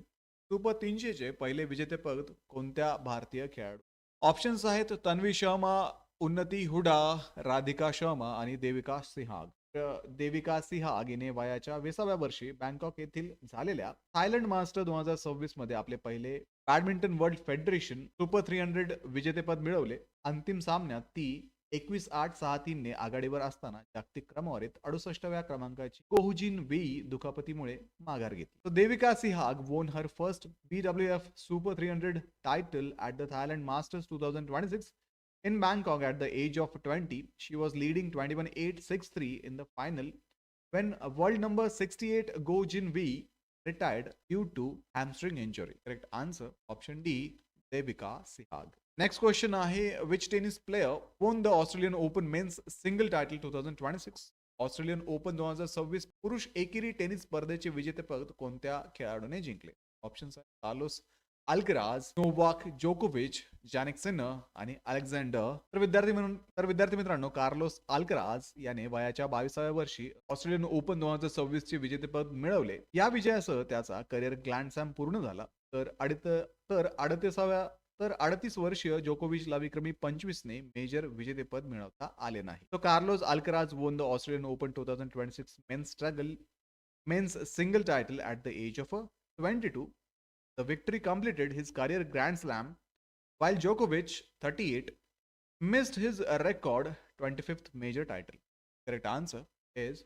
super 300 चे पहिले विजेतेपद कोणत्या भारतीय खेळाडू? Options आहेत तन्वी शर्मा, उन्नती हुडा, राधिका शर्मा आणि देविका सिहाग. देविका सिहाग हिने वयाच्या 20व्या वर्षी बँकॉक येथील झालेल्या थायलंड मास्टर 2026 मध्ये आपले पहिले बॅडमिंटन वर्ल्ड फेडरेशन सुपर 300 विजेतेपद मिळवले. अंतिम सामन्यात ती 21-8-6-3 ने आघाडीवर असताना जागतिक क्रमवारीत 68व्या क्रमांकाची कोहुजिन वी दुखापतीमुळे माघार घेतली. So Devika Sihag won her first BWF Super 300 title at the Thailand Masters 2026 in Bangkok at the age of 20. She was leading 21-8-6-3 in the final when world number 68 Go Jin Wee retired due to hamstring injury. Correct answer option D, Devika Sihag. Next question आहे, which tennis player won the Australian Open men's single title 2026? Australian open 2026 पुरुष एकेरी tennis स्पर्धेचे विजेतेपद कोणत्या खेळाडूने जिंकले? Options आहेत Carlos Alcaraz, Novak जोकोविच, जॅनिक सिनर आणि अलेक्झांडर. तर विद्यार्थी मित्रांनो, कार्लोस अल्कराज याने वयाच्या 22व्या वर्षी ऑस्ट्रेलियन ओपन 2026 चे विजेतेपद मिळवले. या विजयासह त्याचा करिअर ग्रँड स्लॅम पूर्ण झाला. तर 38 वर्षीय जोकोविचला विक्रमी 25 ने मेजर विजेतेपद मिळवता आले नाही. तो Carlos Alcaraz won the Australian Open 2026 men's single title at the age of 22. The victory completed his career Grand Slam, while Djokovic, 38, missed his record 25th major title. Correct answer is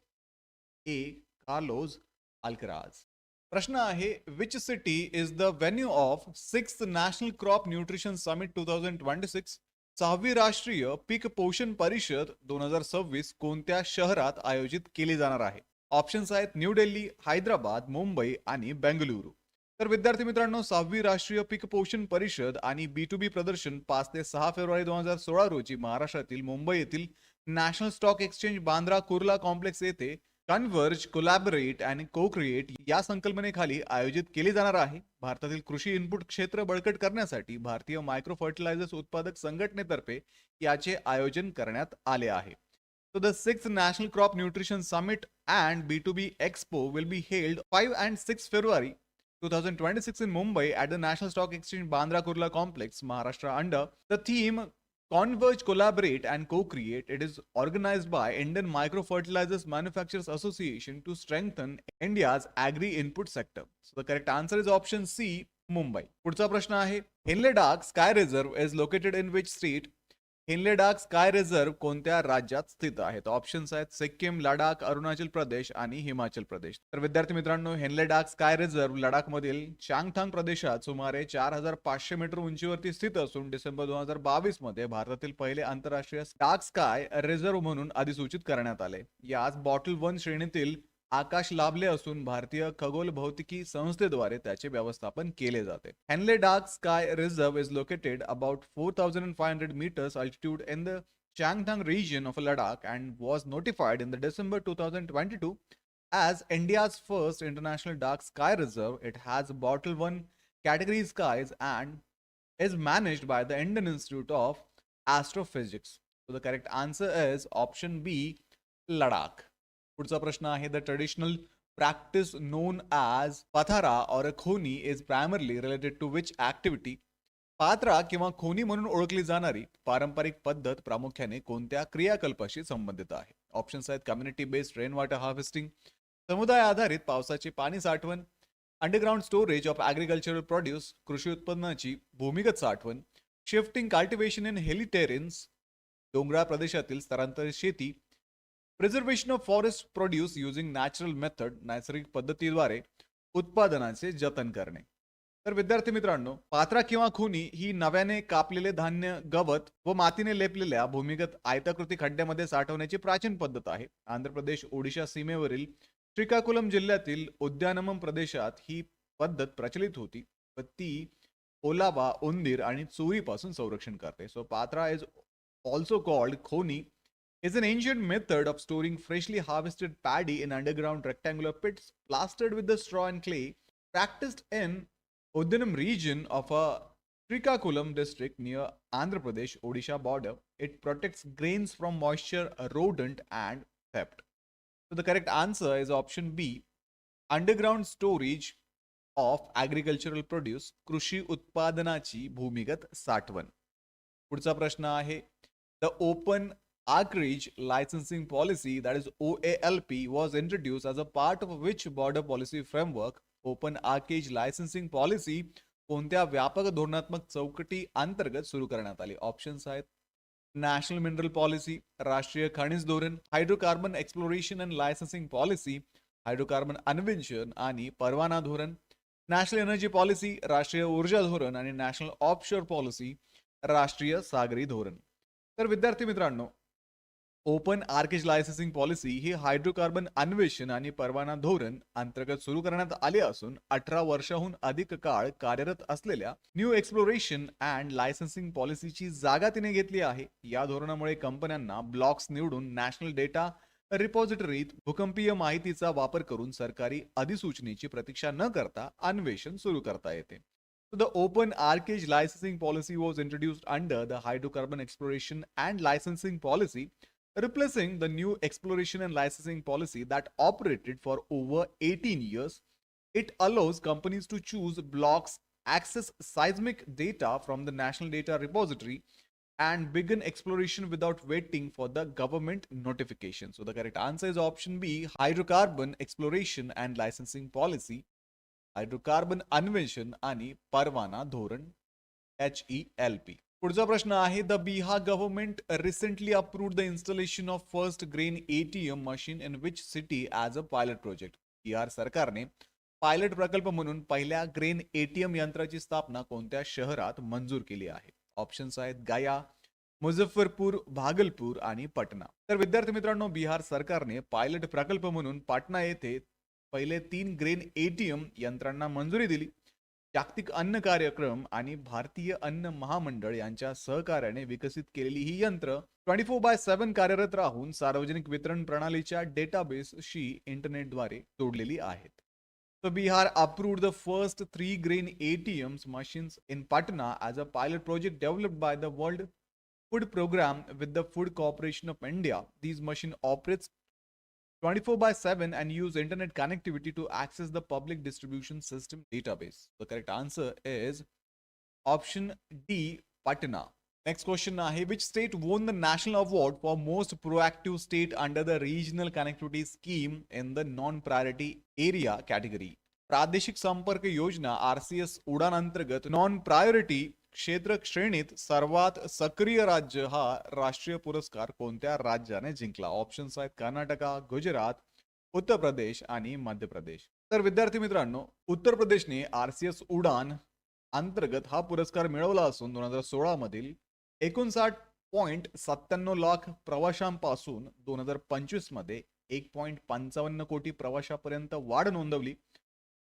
A, Carlos Alcaraz. प्रश्न आहे, which city is the venue of 6th National Crop Nutrition Summit 2026? 6वी राष्ट्रीय पीक पोषण परिषद 2026 कोणत्या शहरात आयोजित केली जाणार आहे? ऑप्शन्स आहेत न्यू दिल्ली, हैदराबाद, मुंबई आणि बेंगलुरू. तर विद्यार्थी मित्रांनो, 6वी राष्ट्रीय पीक पोषण परिषद आणि B2B प्रदर्शन 5 ते 6 फेब्रुवारी 2016 रोजी महाराष्ट्रातील मुंबई येथील national stock exchange Bandra Kurla complex येथे कन्व्हर्ज, कोलॅबोरेट आणि को क्रिएट या संकल्पनेखाली आयोजित केली जाणार आहे. भारतातील कृषी इनपुट क्षेत्र बळकट करण्यासाठी भारतीय मायक्रो फर्टिलायझर्स उत्पादक संघटनेतर्फे याचे आयोजन करण्यात आले आहे. So the 6th National Crop Nutrition Summit and B2B Expo will be held 5 and 6 February 2026 in Mumbai at the National Stock Exchange Bandra Kurla Complex, Maharashtra under the theme Converge, Collaborate and Co-Create. It is organized by Indian Micro Fertilizers Manufacturers Association to strengthen India's agri-input sector. So the correct answer is option C, Mumbai. पुढचा प्रश्न आहे Hanle dark sky reserve is located in which state. Hanle dark sky reserve कोणत्या राज्यात स्थित आहे? तर options आहेत सिक्कीम, लडाख, अरुणाचल प्रदेश आणि हिमाचल प्रदेश. तर विद्यार्थी मित्रांनो, हेनले डार्क स्काय रिझर्व लडाखमधील चांगथांग प्रदेशात सुमारे 4500 मीटर उंचीवरती स्थित असून डिसेंबर 2022 मध्ये भारतातील पहिले आंतरराष्ट्रीय डार्क स्काय रिझर्व म्हणून अधिसूचित करण्यात आले. यास बॉटल 1 श्रेणीतील आकाश लाभले असून भारतीय खगोल भौतिकी संस्थेद्वारे त्याचे व्यवस्थापन केले जाते. Hanle dark sky reserve is located about 4500 meters altitude in the Changthang region of Ladakh and was notified in the December 2022 as India's first international dark sky reserve. It has bottle 1 category skies and is managed by the Indian Institute of Astrophysics. So the correct answer is option B, Ladakh. पुढचा प्रश्न आहे the traditional practice known as Pathara और Khoni is primarily related to which activity. Patra किंवा खोनी म्हणून ओळखली जाणारी पारंपरिक पद्धत प्रामुख्याने कोणत्या क्रियाकल्पाशी संबंधित आहे? ऑप्शन्स आहेत community based rain water harvesting, समुदाय आधारित पावसाची पाणी साठवण, underground storage of agricultural produce, कृषी उत्पन्नाची भूमिगत साठवण, शिफ्टिंग कल्टिवेशन इन हिली टेरेन्स, डोंगराळ प्रदेशातील स्थलांतरित शेती, preservation of forest produce using natural method, नैसर्गिक पद्धतीद्वारे उत्पादनाचे जतन करणे. तर विद्यार्थी मित्रांनो, पात्रा किंवा खुनी ही नव्याने कापलेले धान्य, गवत व मातीने लेपलेल्या भूमिगत आयताकृती खड्ड्यामध्ये साठवण्याची प्राचीन पद्धत आहे. आंध्र प्रदेश ओडिशा सीमेवरील श्रीकाकुलम जिल्ह्यातील उद्यानमम प्रदेशात ही पद्धत प्रचलित होती व ती ओलावा, उंदीर आणि चोरीपासून संरक्षण करते. So Patra is also called खोनी is an ancient method of storing freshly harvested paddy in underground rectangular pits plastered with the straw and clay, practiced in Udyanam region of a Srikakulam district near Andhra Pradesh Odisha border. It protects grains from moisture, rodent and theft. So the correct answer is option B, underground storage of agricultural produce, कृषी उत्पादनाची भूमिगत साठवण. पुढचा प्रश्न आहे the open Acreage licensing policy, that is OALP, was introduced as a part of which border policy framework? Open Acreage licensing policy कोणत्या व्यापक धोरणात्मक चौकटी अंतर्गत सुरू करण्यात आली? ऑप्शन्स आहेत नॅशनल मिनरल पॉलिसी, राष्ट्रीय खनिज धोरण, hydrocarbon exploration and licensing policy, hydrocarbon अन्वेषण आणि परवाना धोरण, नॅशनल एनर्जी पॉलिसी, राष्ट्रीय ऊर्जा धोरण आणि नॅशनल ऑफशोर पॉलिसी, राष्ट्रीय सागरी धोरण. तर विद्यार्थी मित्रांनो, ओपन आर्केज लायसन्सिंग पॉलिसी ही हायड्रोकार्बन अन्वेषण आणि परवाना धोरण अंतर्गत सुरू करण्यात आली असून 18 वर्षाहून अधिक काळ कार्यरत असलेल्या न्यू एक्सप्लोरेशन अँड लायसन्सिंग पॉलिसीची जागा तिने घेतली आहे. या धोरणामुळे कंपन्यांना ब्लॉक्स निवडून नॅशनल डेटा रिपॉझिटरीत भूकंपीय माहितीचा वापर करून सरकारी अधिसूचनेची प्रतीक्षा न करता अन्वेषण सुरू करता येते. So the open arcage licensing policy was introduced under the hydrocarbon exploration and licensing policy, replacing the new exploration and licensing policy that operated for over 18 years. It allows companies to choose blocks, access seismic data from the National Data Repository, and begin exploration without waiting for the government notification. So the correct answer is option B, hydrocarbon exploration and licensing policy, hydrocarbon अन्वेषण आणि परवाना धोरण HELP. पुढचा प्रश्न आहे the Bihar government recently approved the installation of first grain ATM machine in which city as a pilot project. Bihar सरकारने pilot प्रकल्प म्हणून पहिल्या ग्रेन ATM यंत्राची स्थापना कोणत्या शहरात मंजूर केली आहे? ऑप्शन्स आहेत गया, मुझफ्फरपूर, भागलपूर आणि पटना. तर विद्यार्थी मित्रांनो, बिहार सरकारने पायलट प्रकल्प म्हणून पाटणा येथे पहिले 3 ग्रेन ATM यंत्रांना मंजुरी दिली. जागतिक अन्न कार्यक्रम आणि भारतीय अन्न महामंडळ यांच्या सहकार्याने विकसित केलेली ही यंत्र 24/7 कार्यरत राहून सार्वजनिक वितरण प्रणालीच्या डेटाबेसशी इंटरनेटद्वारे जोडलेली आहेत. So Bihar approved the first 3 grain ATMs machines in Patna as a pilot project developed by the World Food Program with the Food Corporation of India. These machine operates 24/7 and use internet connectivity to access the public distribution system database. The correct answer is option D, Patna. Next question आहे, which state won the national award for most proactive state under the regional connectivity scheme in the non-priority area category? प्रादेशिक संपर्क योजना RCS उडान अंतर्गत non priority क्षेत्र श्रेणीत सर्वात सक्रिय राज्य हा राष्ट्रीय पुरस्कार कोणत्या राज्याने जिंकला? ऑप्शन्स आहेत कर्नाटका, गुजरात, उत्तर प्रदेश आणि मध्य प्रदेश. तर विद्यार्थी मित्रांनो, उत्तर प्रदेशने आरसीएस उडान अंतर्गत हा पुरस्कार मिळवला असून 2016 मधील 59.97 लाख प्रवाशांपासून 2025 मध्ये 1.55 कोटी प्रवाशापर्यंत वाढ नोंदवली.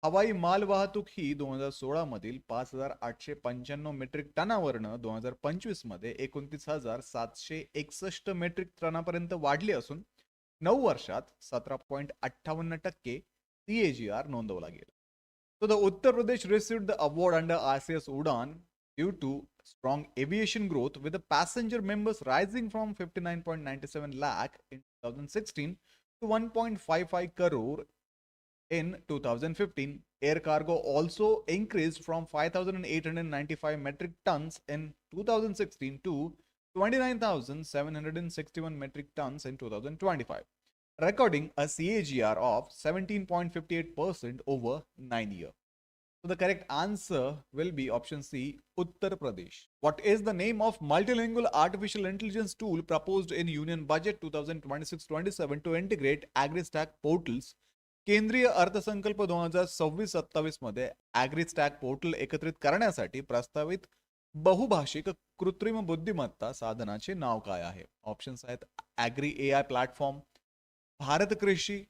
हवाई माल वाहतूक ही 2016 मधील 5,895 मेट्रिक टनावरनं 2025 मध्ये 29,761 मेट्रिक टनापर्यंत वाढली असून 9 वर्षात 17.58% CAGR नोंदवला गेला. So the Uttar Pradesh received the award under RCS Udan due to strong aviation growth, with the passenger members rising from 59.97 lakh in 2016 to 1.55 crore in 2015. Air cargo also increased from 5,895 metric tons in 2016 to 29,761 metric tons in 2025, recording a CAGR of 17.58% over 9 years. So the correct answer will be option C, Uttar Pradesh. What is the name of multilingual artificial intelligence tool proposed in Union Budget 2026-27 to integrate AgriStack portals? केंद्रीय अर्थसंकल्प 2026-27 मध्ये AgriStack portal एकत्रित करण्यासाठी प्रस्तावित बहुभाषिक कृत्रिम बुद्धिमत्ता साधनाचे नाव काय आहे? ऑप्शन्स आहेत ॲग्री AI प्लॅटफॉर्म, भारत कृषी,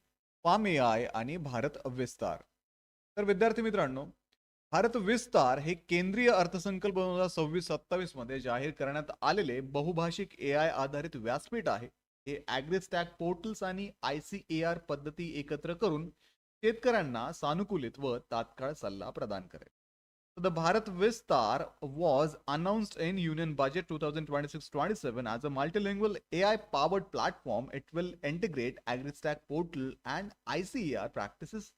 फार्म AI आणि भारत विस्तार. तर विद्यार्थी मित्रांनो, भारत विस्तार हे केंद्रीय अर्थसंकल्प 2026-27 मध्ये जाहीर करण्यात आलेले बहुभाषिक AI आधारित व्यासपीठ आहे. हे ॲग्रीस्टॅक पोर्टल्स आणि ICAR पद्धती एकत्र करून शेतकऱ्यांना सानुकूलित व तात्काळ सल्ला प्रदान करेल. The Bharat Vistar was announced in Union Budget 2026-27 as a multilingual AI-powered platform. It will integrate AgriStack portal and ICAR practices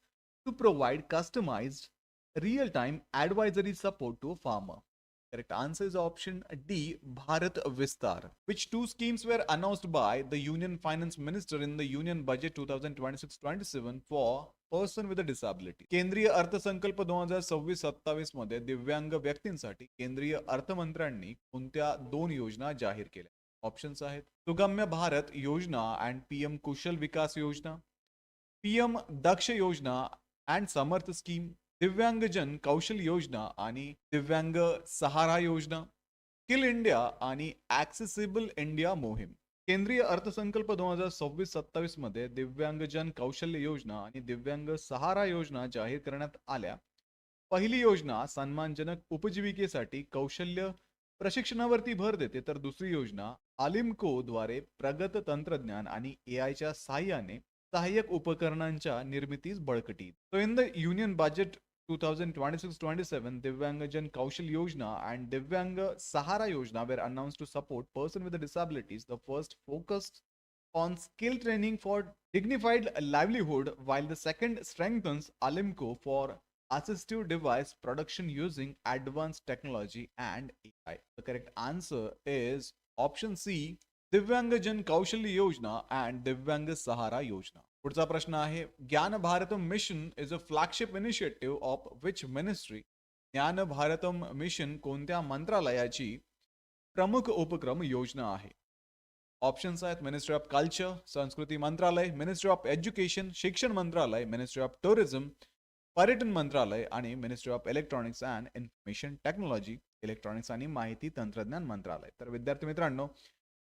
to provide customized real-time advisory support to a farmer. Correct answer is option D, Bharat Vistar. Which two schemes were announced by the Union Finance Minister in the Union Budget 2026-27 for person with a disability? केंद्रीय अर्थसंकल्प 2026-27 मध्ये दिव्यांग व्यक्तींसाठी केंद्रीय अर्थमंत्र्यांनी कोणत्या 2 योजना जाहीर केल्या? ऑप्शन्स आहेत सुगम्य भारत योजना अँड PM कुशल विकास योजना, PM दक्ष योजना अँड समर्थ स्कीम, दिव्यांगजन कौशल योजना आणि दिव्यांग सहारा योजना, स्किल इंडिया आणि ॲक्सेसिबल इंडिया मोहीम. केंद्रीय अर्थसंकल्प 2026-27 मध्ये दिव्यांगजन कौशल्य योजना आणि दिव्यांग सहारा योजना जाहीर करण्यात आल्या. पहिली योजना सन्मानजनक उपजीविकेसाठी कौशल्य प्रशिक्षणावरती भर देते, तर दुसरी योजना आलिमको द्वारे प्रगत तंत्रज्ञान आणि AIच्या सहाय्याने सहाय्यक उपकरणांच्या निर्मितीस बळकटी. So in the Union Budget 2026-27, Divyangjan Kaushal Yojana and Divyang Sahara Yojana were announced to support person with disabilities. The first focused on skill training for dignified livelihood, while the second strengthens Alimco for assistive device production using advanced technology and AI. The correct answer is option C, दिव्यांगजन कौशल्य योजना and दिव्यांग सहारा योजना. पुढचा प्रश्न आहे, ज्ञान Bharatam mission is a flagship initiative of which ministry? ज्ञान भारतम मिशन कोणत्या मंत्रालयाची प्रमुख उपक्रम योजना आहे? ऑप्शन्स आहेत मिनिस्ट्री ऑफ कल्चर, संस्कृती मंत्रालय, मिनिस्ट्री ऑफ एज्युकेशन, शिक्षण मंत्रालय, मिनिस्ट्री ऑफ टुरिझम, पर्यटन मंत्रालय आणि ministry of electronics and information technology, electronics आणि माहिती तंत्रज्ञान मंत्रालय. तर विद्यार्थी मित्रांनो,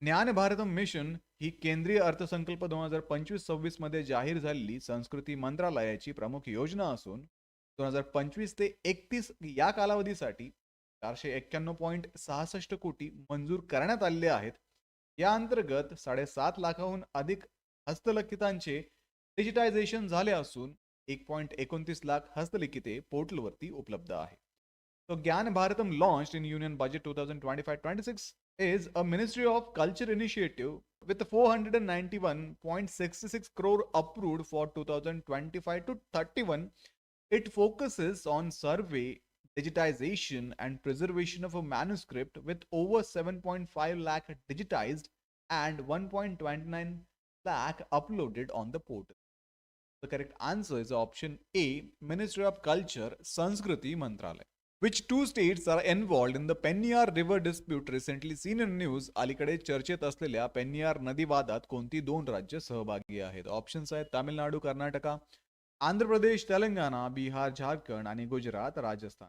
ज्ञान भारतम मिशन ही केंद्रीय अर्थसंकल्प 2025-26 मध्ये जाहीर झालेली संस्कृती मंत्रालयाची प्रमुख योजना असून 2025 ते 31 या कालावधीसाठी 491.66 कोटी मंजूर करण्यात आलेले आहेत. या अंतर्गत 7.5 लाखाहून अधिक हस्तलिखितांचे डिजिटायझेशन झाले असून 1.29 लाख हस्तलिखिते पोर्टलवरती उपलब्ध आहेत. So Gyan Bharatam launched in Union Budget 2025-26 is a Ministry of Culture initiative with 491.66 crore approved for 2025 to 31. It focuses on survey, digitization, and preservation of a manuscript with over 7.5 lakh digitized and 1.29 lakh uploaded on the portal. The correct answer is option A, Ministry of Culture, Sanskriti Mantralaya. Which two states are involved in the Peniyar river dispute recently seen in news? अलीकडे चर्चेत असलेल्या पेन्नियार नदी वादात कोणती दोन राज्य सहभागी आहेत? ऑप्शन्स आहेत तामिळनाडू, कर्नाटका, आंध्र प्रदेश, तेलंगणा, बिहार, झारखंड आणि गुजरात, राजस्थान.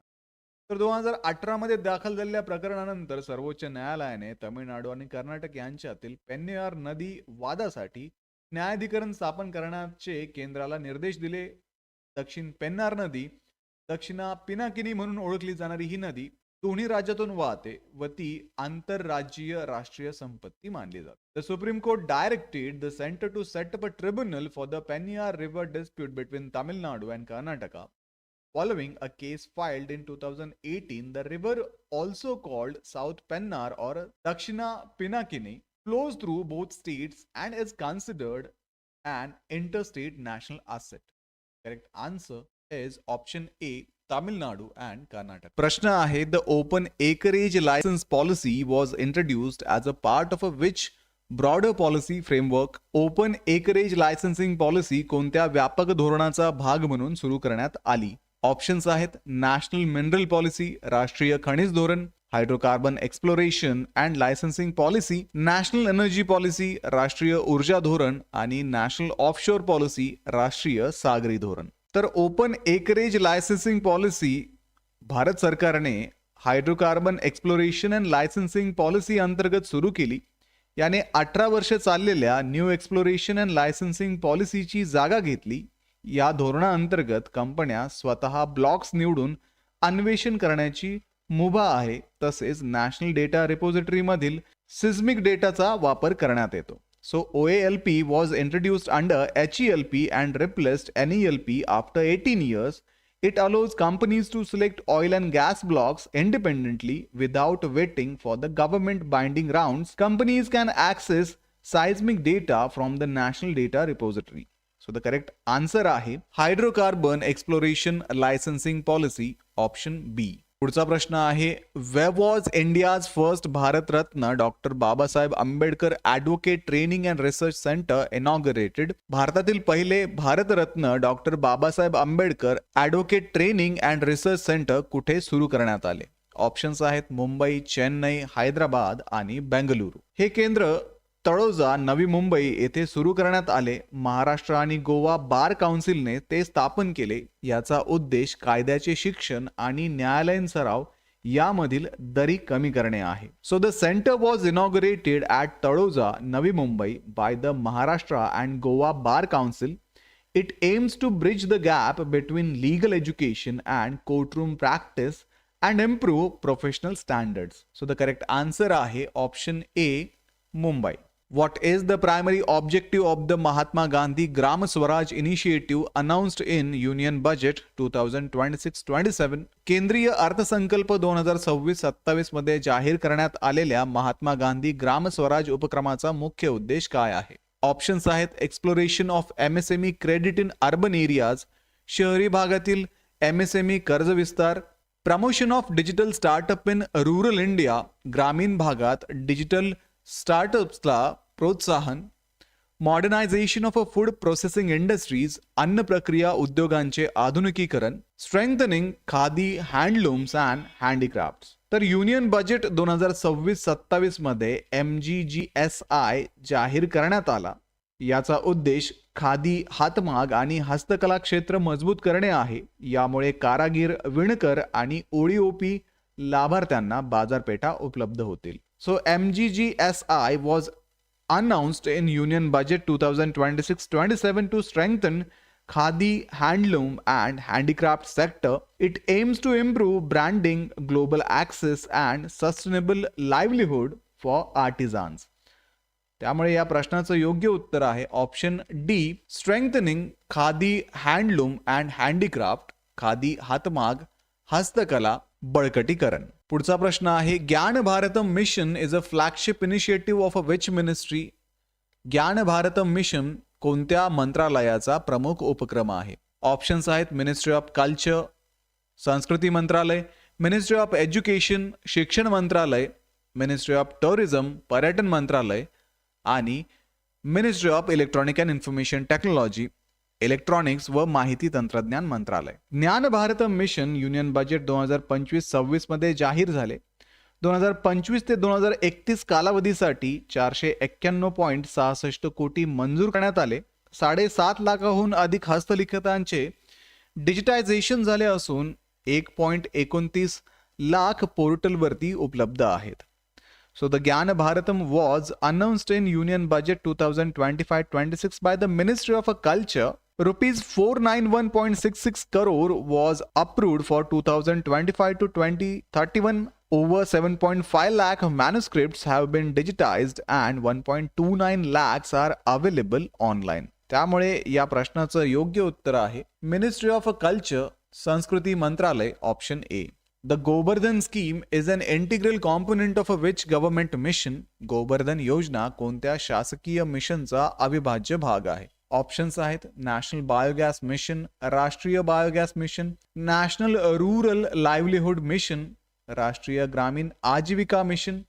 तर 2018 मध्ये दाखल झालेल्या प्रकरणानंतर सर्वोच्च न्यायालयाने तामिळनाडू आणि कर्नाटक यांच्यातील पेन्नियार नदी वादासाठी न्यायाधिकरण स्थापन करण्याचे केंद्राला निर्देश दिले. दक्षिण पेन्नार नदी, दक्षिणा पिनाकिनी म्हणून ओळखली जाणारी ही नदी दोन्ही राज्यातून वाहते व ती आंतरराज्यीय राष्ट्रीय संपत्ती मानली जाते. The Supreme Court directed the centre to set up a tribunal for the Pennaiyar river dispute between Tamil Nadu and Karnataka following a case filed in 2018. The river, also called South Pennar or Dakshina Pinakini, flows through both states and is considered an interstate national asset. Correct answer is option A, Tamil Nadu and Karnataka. प्रश्न आहे, the open acreage license policy was introduced as a part of a which broader policy framework? Open acreage licensing policy कोणत्या व्यापक धोरणाचा भाग म्हणून सुरू करण्यात आली? ऑप्शन्स आहेत नॅशनल मिनरल पॉलिसी, राष्ट्रीय खनिज धोरण, hydrocarbon exploration and licensing policy, national energy policy, राष्ट्रीय ऊर्जा धोरण आणि नॅशनल ऑफशोर पॉलिसी, राष्ट्रीय सागरी धोरण. तर ओपन एकरेज लायसन्सिंग पॉलिसी भारत सरकारने hydrocarbon exploration and licensing policy अंतर्गत सुरू केली. याने 18 वर्ष चाललेल्या न्यू एक्सप्लोरेशन अँड लायसन्सिंग पॉलिसीची जागा घेतली. या धोरणाअंतर्गत कंपन्या स्वतः ब्लॉक्स निवडून अन्वेषण करण्याची मुभा आहे. तसेच नॅशनल डेटा रिपोजिटरी मधील सिस्मिक डेटाचा वापर करण्यात येतो. So OALP was introduced under HELP and replaced NELP after 18 years. It allows companies to select oil and gas blocks independently without waiting for the government binding rounds. Companies can access seismic data from the National Data Repository. So the correct answer आहे hydrocarbon exploration licensing policy, option B. पुढचा प्रश्न आहे, where was India's first Bharat Ratna doctor Babasaheb Ambedkar advocate training and research centre inaugurated? भारतातील पहिले Bharat Ratna doctor Babasaheb Ambedkar advocate training and research centre कुठे सुरू करण्यात आले? ऑप्शन्स आहेत मुंबई, चेन्नई, हैदराबाद आणि बेंगलुरू. हे केंद्र तळोजा, नवी मुंबई येथे सुरू करण्यात आले. महाराष्ट्र आणि गोवा बार काउन्सिलने ते स्थापन केले. याचा उद्देश कायद्याचे शिक्षण आणि न्यायालयीन सराव यामधील दरी कमी करणे आहे. So the centre was inaugurated at Taloja, Navi Mumbai by the Maharashtra and Goa bar council. It aims to bridge the gap between legal education and courtroom practice and improve professional standards. So the correct answer आहे option A, Mumbai. What is the primary objective of the Mahatma Gandhi Gram Swaraj Initiative announced in Union Budget 2026-27? केंद्रीय अर्थसंकल्प 2026-27 मध्ये जाहीर करण्यात आलेल्या महात्मा गांधी ग्राम स्वराज उपक्रमाचा मुख्य उद्देश काय आहे? ऑप्शन्स आहेत exploration of MSME credit in urban areas, शहरी भागातील MSME कर्ज विस्तार, promotion of digital startup in rural India, ग्रामीण भागात डिजिटल स्टार्टअप्सला प्रोत्साहन, modernisation of a food processing industries, अन्न प्रक्रिया उद्योगांचे आधुनिकीकरण, स्ट्रेंथनिंग खादी, हँडलूम्स अँड हँडीक्राफ्ट्स. तर युनियन बजेट 2026-27 मध्ये MGGSI जाहीर करण्यात आला. याचा उद्देश खादी, हातमाग आणि हस्तकला क्षेत्र मजबूत करणे आहे. यामुळे कारागीर, विणकर आणि ODOP लाभार्थ्यांना बाजारपेठा उपलब्ध होतील. So MGGSI was announced in Union Budget 2026-27 to strengthen Khadi, handloom and handicraft sector. It aims to improve branding, global access and sustainable livelihood for artisans. त्यामुळे या प्रश्नाचं योग्य उत्तर आहे option D, strengthening khadi, handloom and handicraft, khadi, हातमाग, हस्तकला, बळकटीकरण. पुढचा प्रश्न आहे, ज्ञान Bharatam mission is a flagship initiative of a which ministry? ज्ञान भारत मिशन कोणत्या मंत्रालयाचा प्रमुख उपक्रम आहे? ऑप्शन्स आहेत मिनिस्ट्री ऑफ कल्चर, संस्कृती मंत्रालय, मिनिस्ट्री ऑफ एज्युकेशन, शिक्षण मंत्रालय, मिनिस्ट्री ऑफ टुरिझम, पर्यटन मंत्रालय आणि ministry of electronic and information technology, electronics व माहिती तंत्रज्ञान मंत्रालय. ज्ञान भारत मिशन युनियन बजेट 2025-26 मध्ये जाहीर झाले. 2025 ते 2031 कालावधीसाठी 491.66 कोटी मंजूर करण्यात आले. 7.5 लाखाहून अधिक हस्तलिखितांचे डिजिटायझेशन झाले असून 1.29 लाख पोर्टलवरती उपलब्ध आहेत. So the Gyan Bharatam was announced in Union Budget 2025-26 by the Ministry of Culture. Rupees 491.66 crore was approved for 2025 to 2031. Over 7.5 lakh manuscripts have been digitized and 1.29 lakhs are available online. त्यामुळे या प्रश्नाचं योग्य उत्तर आहे ministry of culture, संस्कृती मंत्रालय, option A. The Govardhan scheme is an integral component of which government mission? Govardhan योजना कोणत्या शासकीय मिशनचा अविभाज्य भाग आहे? ऑप्शन्स आहेत नॅशनल बायोगॅस मिशन, राष्ट्रीय biogas mission, national rural livelihood mission, राष्ट्रीय ग्रामीण आजीविका mission,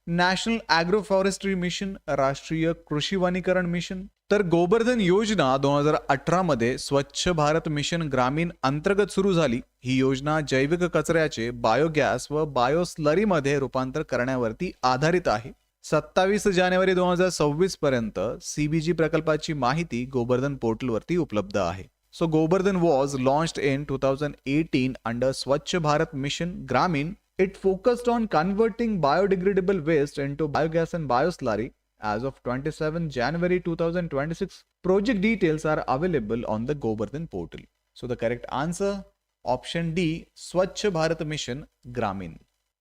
national agro forestry mission, राष्ट्रीय कृषी वनीकरण मिशन. तर गोवर्धन योजना 2018 मध्ये स्वच्छ भारत मिशन ग्रामीण अंतर्गत सुरू झाली. ही योजना जैविक कचऱ्याचे बायोगॅस व बायोस्लरीमध्ये रूपांतर करण्यावरती आधारित आहे. 27 जानेवारी 2026 पर्यंत CBG प्रकल्पाची माहिती गोवर्धन पोर्टलवरती उपलब्ध आहे. So Govardhan was launched in 2018 under स्वच्छ भारत मिशन ग्रामीण. It focused on converting biodegradable waste into biogas and bioslurry. As of 27 January 2026, project details are available on the Govardhan portal. So the correct answer, option D, Swachh Bharat Mission Gramin.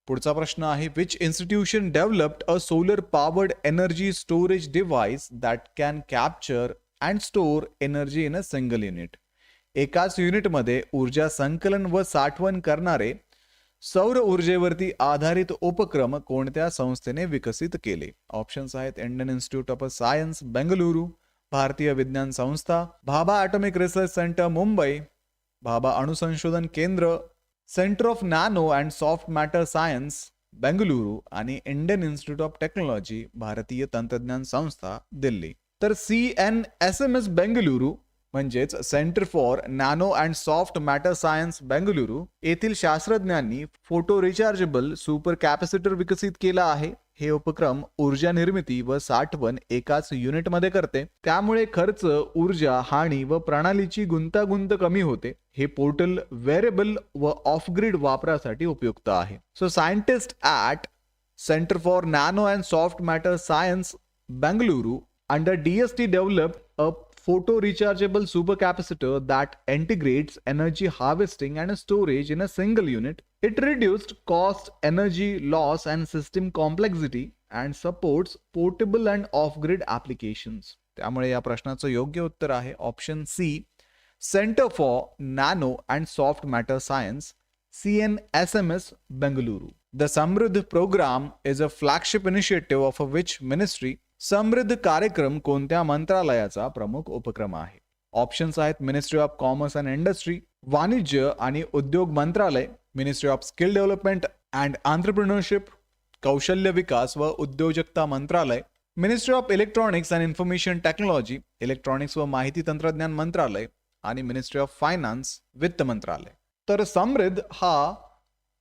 पुढचा प्रश्न आहे which institution developed a solar powered energy storage device that can capture and store energy in a single unit. एकाच युनिटमध्ये ऊर्जा संकलन व साठवण करणारे सौर ऊर्जेवरती आधारित उपक्रम कोणत्या संस्थेने विकसित केले? ऑप्शन्स आहेत Indian institute of science Bengaluru, भारतीय विज्ञान संस्था, Bhabha atomic research centre Mumbai, Bhabha अणुसंशोधन केंद्र, centre of nano and soft matter science Bengaluru आणि इंडियन इन्स्टिट्यूट ऑफ टेक्नॉलॉजी, भारतीय तंत्रज्ञान संस्था दिल्ली. तर CNSMS बेंगलुरू म्हणजेच centre for nano and soft matter science Bengaluru येथील शास्त्रज्ञांनी फोटो रिचार्जेबल सुपर कॅपॅसिटर विकसित केला आहे. हे उपक्रम ऊर्जा निर्मिती व साठवण एकाच युनिटमध्ये करते. त्यामुळे खर्च, ऊर्जा हानी व प्रणालीची गुंतागुंत कमी होते. हे पोर्टल वेअरेबल व ऑफ ग्रिड वापरासाठी उपयुक्त आहे. So scientist at centre for nano and soft matter science Bengaluru under DST developed a photo rechargeable supercapacitor that integrates energy harvesting and storage in a single unit. It reduced cost, energy loss and system complexity and supports portable and off-grid applications. त्यामुळे या प्रश्नाचं योग्य उत्तर आहे option C, centre for nano and soft matter science, CNSMS Bengaluru. The Samriddh program is a flagship initiative of which ministry? समृद्ध कार्यक्रम कोणत्या मंत्रालयाचा प्रमुख उपक्रम आहे? ऑप्शन्स आहेत ministry of commerce and industry, वाणिज्य आणि उद्योग मंत्रालय, ministry of skill development and entrepreneurship, कौशल्य विकास व उद्योजकता मंत्रालय, ministry of electronics and information technology, electronics व माहिती तंत्रज्ञान मंत्रालय आणि मिनिस्ट्री ऑफ फायनान्स, वित्त मंत्रालय. तर समृद्ध हा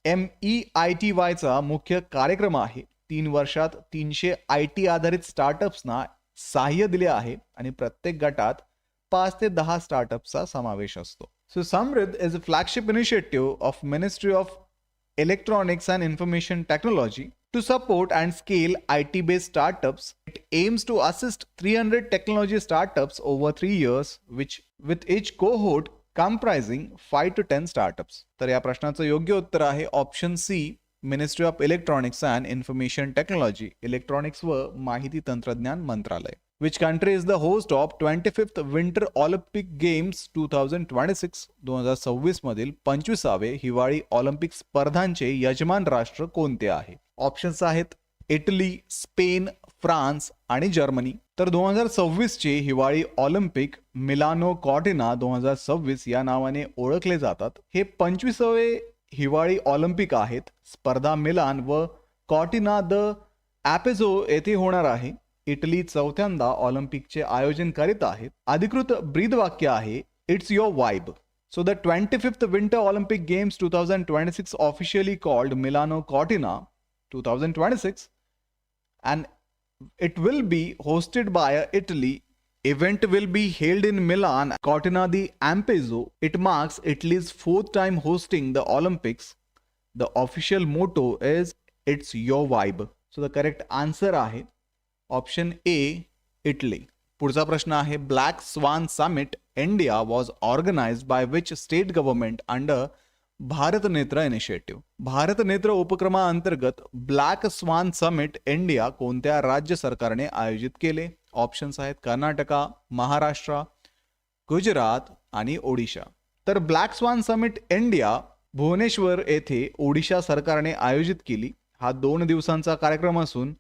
MEITY चा मुख्य कार्यक्रम आहे. 3 वर्षात 300 IT आधारित स्टार्टअप्सना सहाय्य दिले आहे आणि प्रत्येक गटात 5 ते 10 स्टार्टअप्सचा समावेश असतो. सो समृद्ध is a flagship initiative of ministry of electronics and information technology to support and scale IT-based startups. It aims to assist 300 technology startups over 3 years, which with each cohort comprising 5 to 10 startups. तर या प्रश्नाचं योग्य उत्तर आहे option C, ministry of electronics and information technology, electronics व माहिती तंत्रज्ञान मंत्रालय. Which country is the host of 25th Winter Olympic Games 2026? 2026 मधील 25वे हिवाळी ऑलिम्पिक स्पर्धांचे यजमान राष्ट्र कोणते आहे? ऑप्शन्स आहेत इटली, स्पेन, फ्रान्स आणि जर्मनी. तर 2026 चे हिवाळी ऑलिम्पिक मिलानो कॉर्टिना 2026 या नावाने ओळखले जातात. हे 25वे हिवाळी ऑलिम्पिक आहेत. स्पर्धा मिलान व कॉर्टिना द ॲपेझो येथे होणार आहे. इटली चौथ्यांदा ऑलिम्पिकचे आयोजन करीत आहेत. अधिकृत ब्रीदवाक्य आहे it's your vibe. So the 25th Winter Olympic Games 2026 officially called Milano Cortina 2026 and it will be hosted by Italy. Event will be held in Milan, Cortina di Ampezzo. It marks Italy's fourth time hosting the Olympics. The official motto is it's your vibe. So the correct answer आहे option A Italy. पुढचा प्रश्न आहे black swan summit India was organised by which state government under Bharat Netra initiative. Bharat नेत्र उपक्रमाअंतर्गत black swan summit India कोणत्या राज्य सरकारने आयोजित केले? ऑप्शन्स आहेत कर्नाटका, महाराष्ट्र, गुजरात आणि ओडिशा. तर black swan summit India Bhubaneswar येथे ओडिशा सरकारने आयोजित केली. हा 2 दिवसांचा कार्यक्रम असून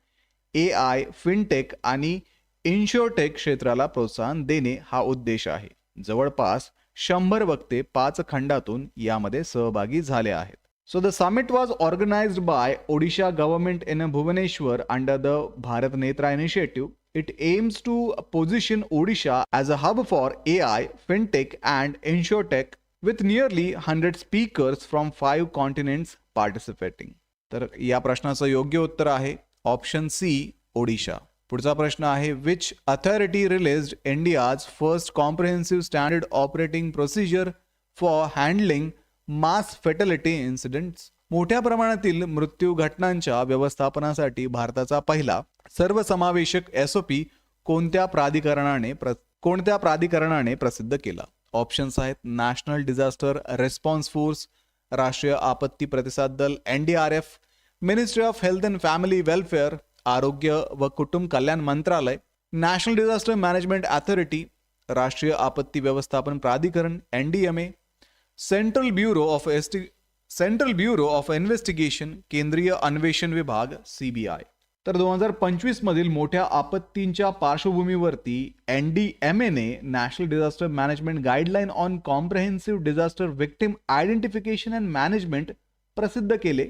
AI, फिनटेक आणि इन्शुरटेक क्षेत्राला प्रोत्साहन देणे हा उद्देश आहे. जवळपास 100 वक्ते 5 खंडातून यामध्ये सहभागी झाले आहेत. So the summit was organised by Odisha government in Bhubaneswar under the Bharat Netra initiative. It aims to position Odisha as a hub for AI, fintech and insurtech with nearly 100 speakers from 5 continents participating. तर या प्रश्नाचं योग्य उत्तर आहे ऑप्शन सी ओडिशा. पुढचा प्रश्न आहे which authority released India's first comprehensive standard operating procedure for handling mass fatality incidents. मोठ्या प्रमाणातील मृत्यू घटनांच्या व्यवस्थापनासाठी भारताचा पहिला सर्वसमावेशक SOP कोणत्या प्राधिकरणाने प्रसिद्ध केला? ऑप्शन्स आहेत नॅशनल डिझास्टर रिस्पॉन्स फोर्स, राष्ट्रीय आपत्ती प्रतिसाद दल NDRF, ministry of health and family welfare, आरोग्य व कुटुंब कल्याण मंत्रालय, नॅशनल डिझास्टर मॅनेजमेंट अथॉरिटी, राष्ट्रीय आपत्ती व्यवस्थापन प्राधिकरण NDMA, central bureau of investigation, केंद्रीय अन्वेषण विभाग CBI. तर 2025 मधील मोठ्या आपत्तींच्या पार्श्वभूमीवरती NDMA ने national disaster management guideline on comprehensive disaster victim identification and management प्रसिद्ध केले.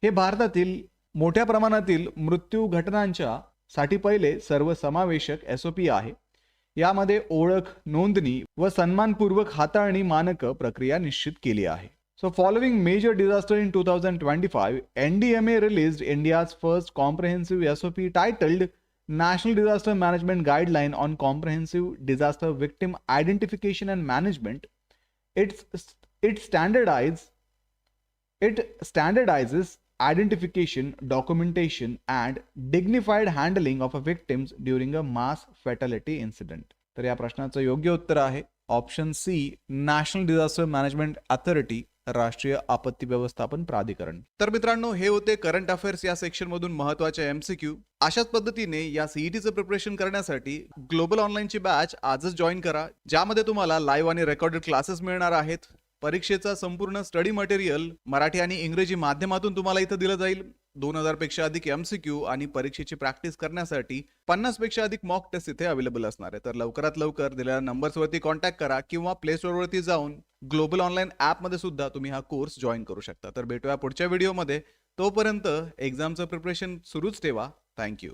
हे भारतातील मोठ्या प्रमाणातील मृत्यू घटनांच्या साठी पहिले सर्वसमावेशक SOP आहे. यामध्ये ओळख, नोंदणी व सन्मानपूर्वक हाताळणी मानक प्रक्रिया निश्चित केली आहे. So following major disaster in 2025, NDMA released India's first comprehensive SOP titled National Disaster Management Guideline on Comprehensive Disaster Victim Identification and Management. It standardizes identification, documentation and dignified handling of victims during a mass fatality incident. तर या प्रश्नाचं योग्य उत्तर आहे option C national disaster management authority, राष्ट्रीय आपत्ती व्यवस्थापन प्राधिकरण. तर मित्रांनो, हे होते करंट अफेअर्स या सेक्शन मधून महत्त्वाचे MCQ. अशाच पद्धतीने या CETचं प्रिपरेशन करण्यासाठी ग्लोबल ऑनलाईनची बॅच आजच जॉईन करा, ज्यामध्ये तुम्हाला लाईव्ह आणि रेकॉर्डेड क्लासेस मिळणार आहेत. परीक्षेचा संपूर्ण स्टडी मटेरियल मराठी आणि इंग्रजी माध्यमातून तुम्हाला इथं दिलं जाईल. 2000 पेक्षा अधिक MCQ आणि परीक्षेची प्रॅक्टिस करण्यासाठी 50 पेक्षा अधिक मॉक टेस्ट इथे अवेलेबल असणार आहे. तर लवकरात लवकर दिलेल्या नंबर्सवरती कॉन्टॅक्ट करा किंवा प्ले स्टोअरवरती जाऊन ग्लोबल ऑनलाईन ॲपमध्ये सुद्धा तुम्ही हा कोर्स जॉईन करू शकता. तर भेटूया पुढच्या व्हिडिओमध्ये. तोपर्यंत एक्झामचं प्रिपरेशन सुरूच ठेवा. थँक्यू.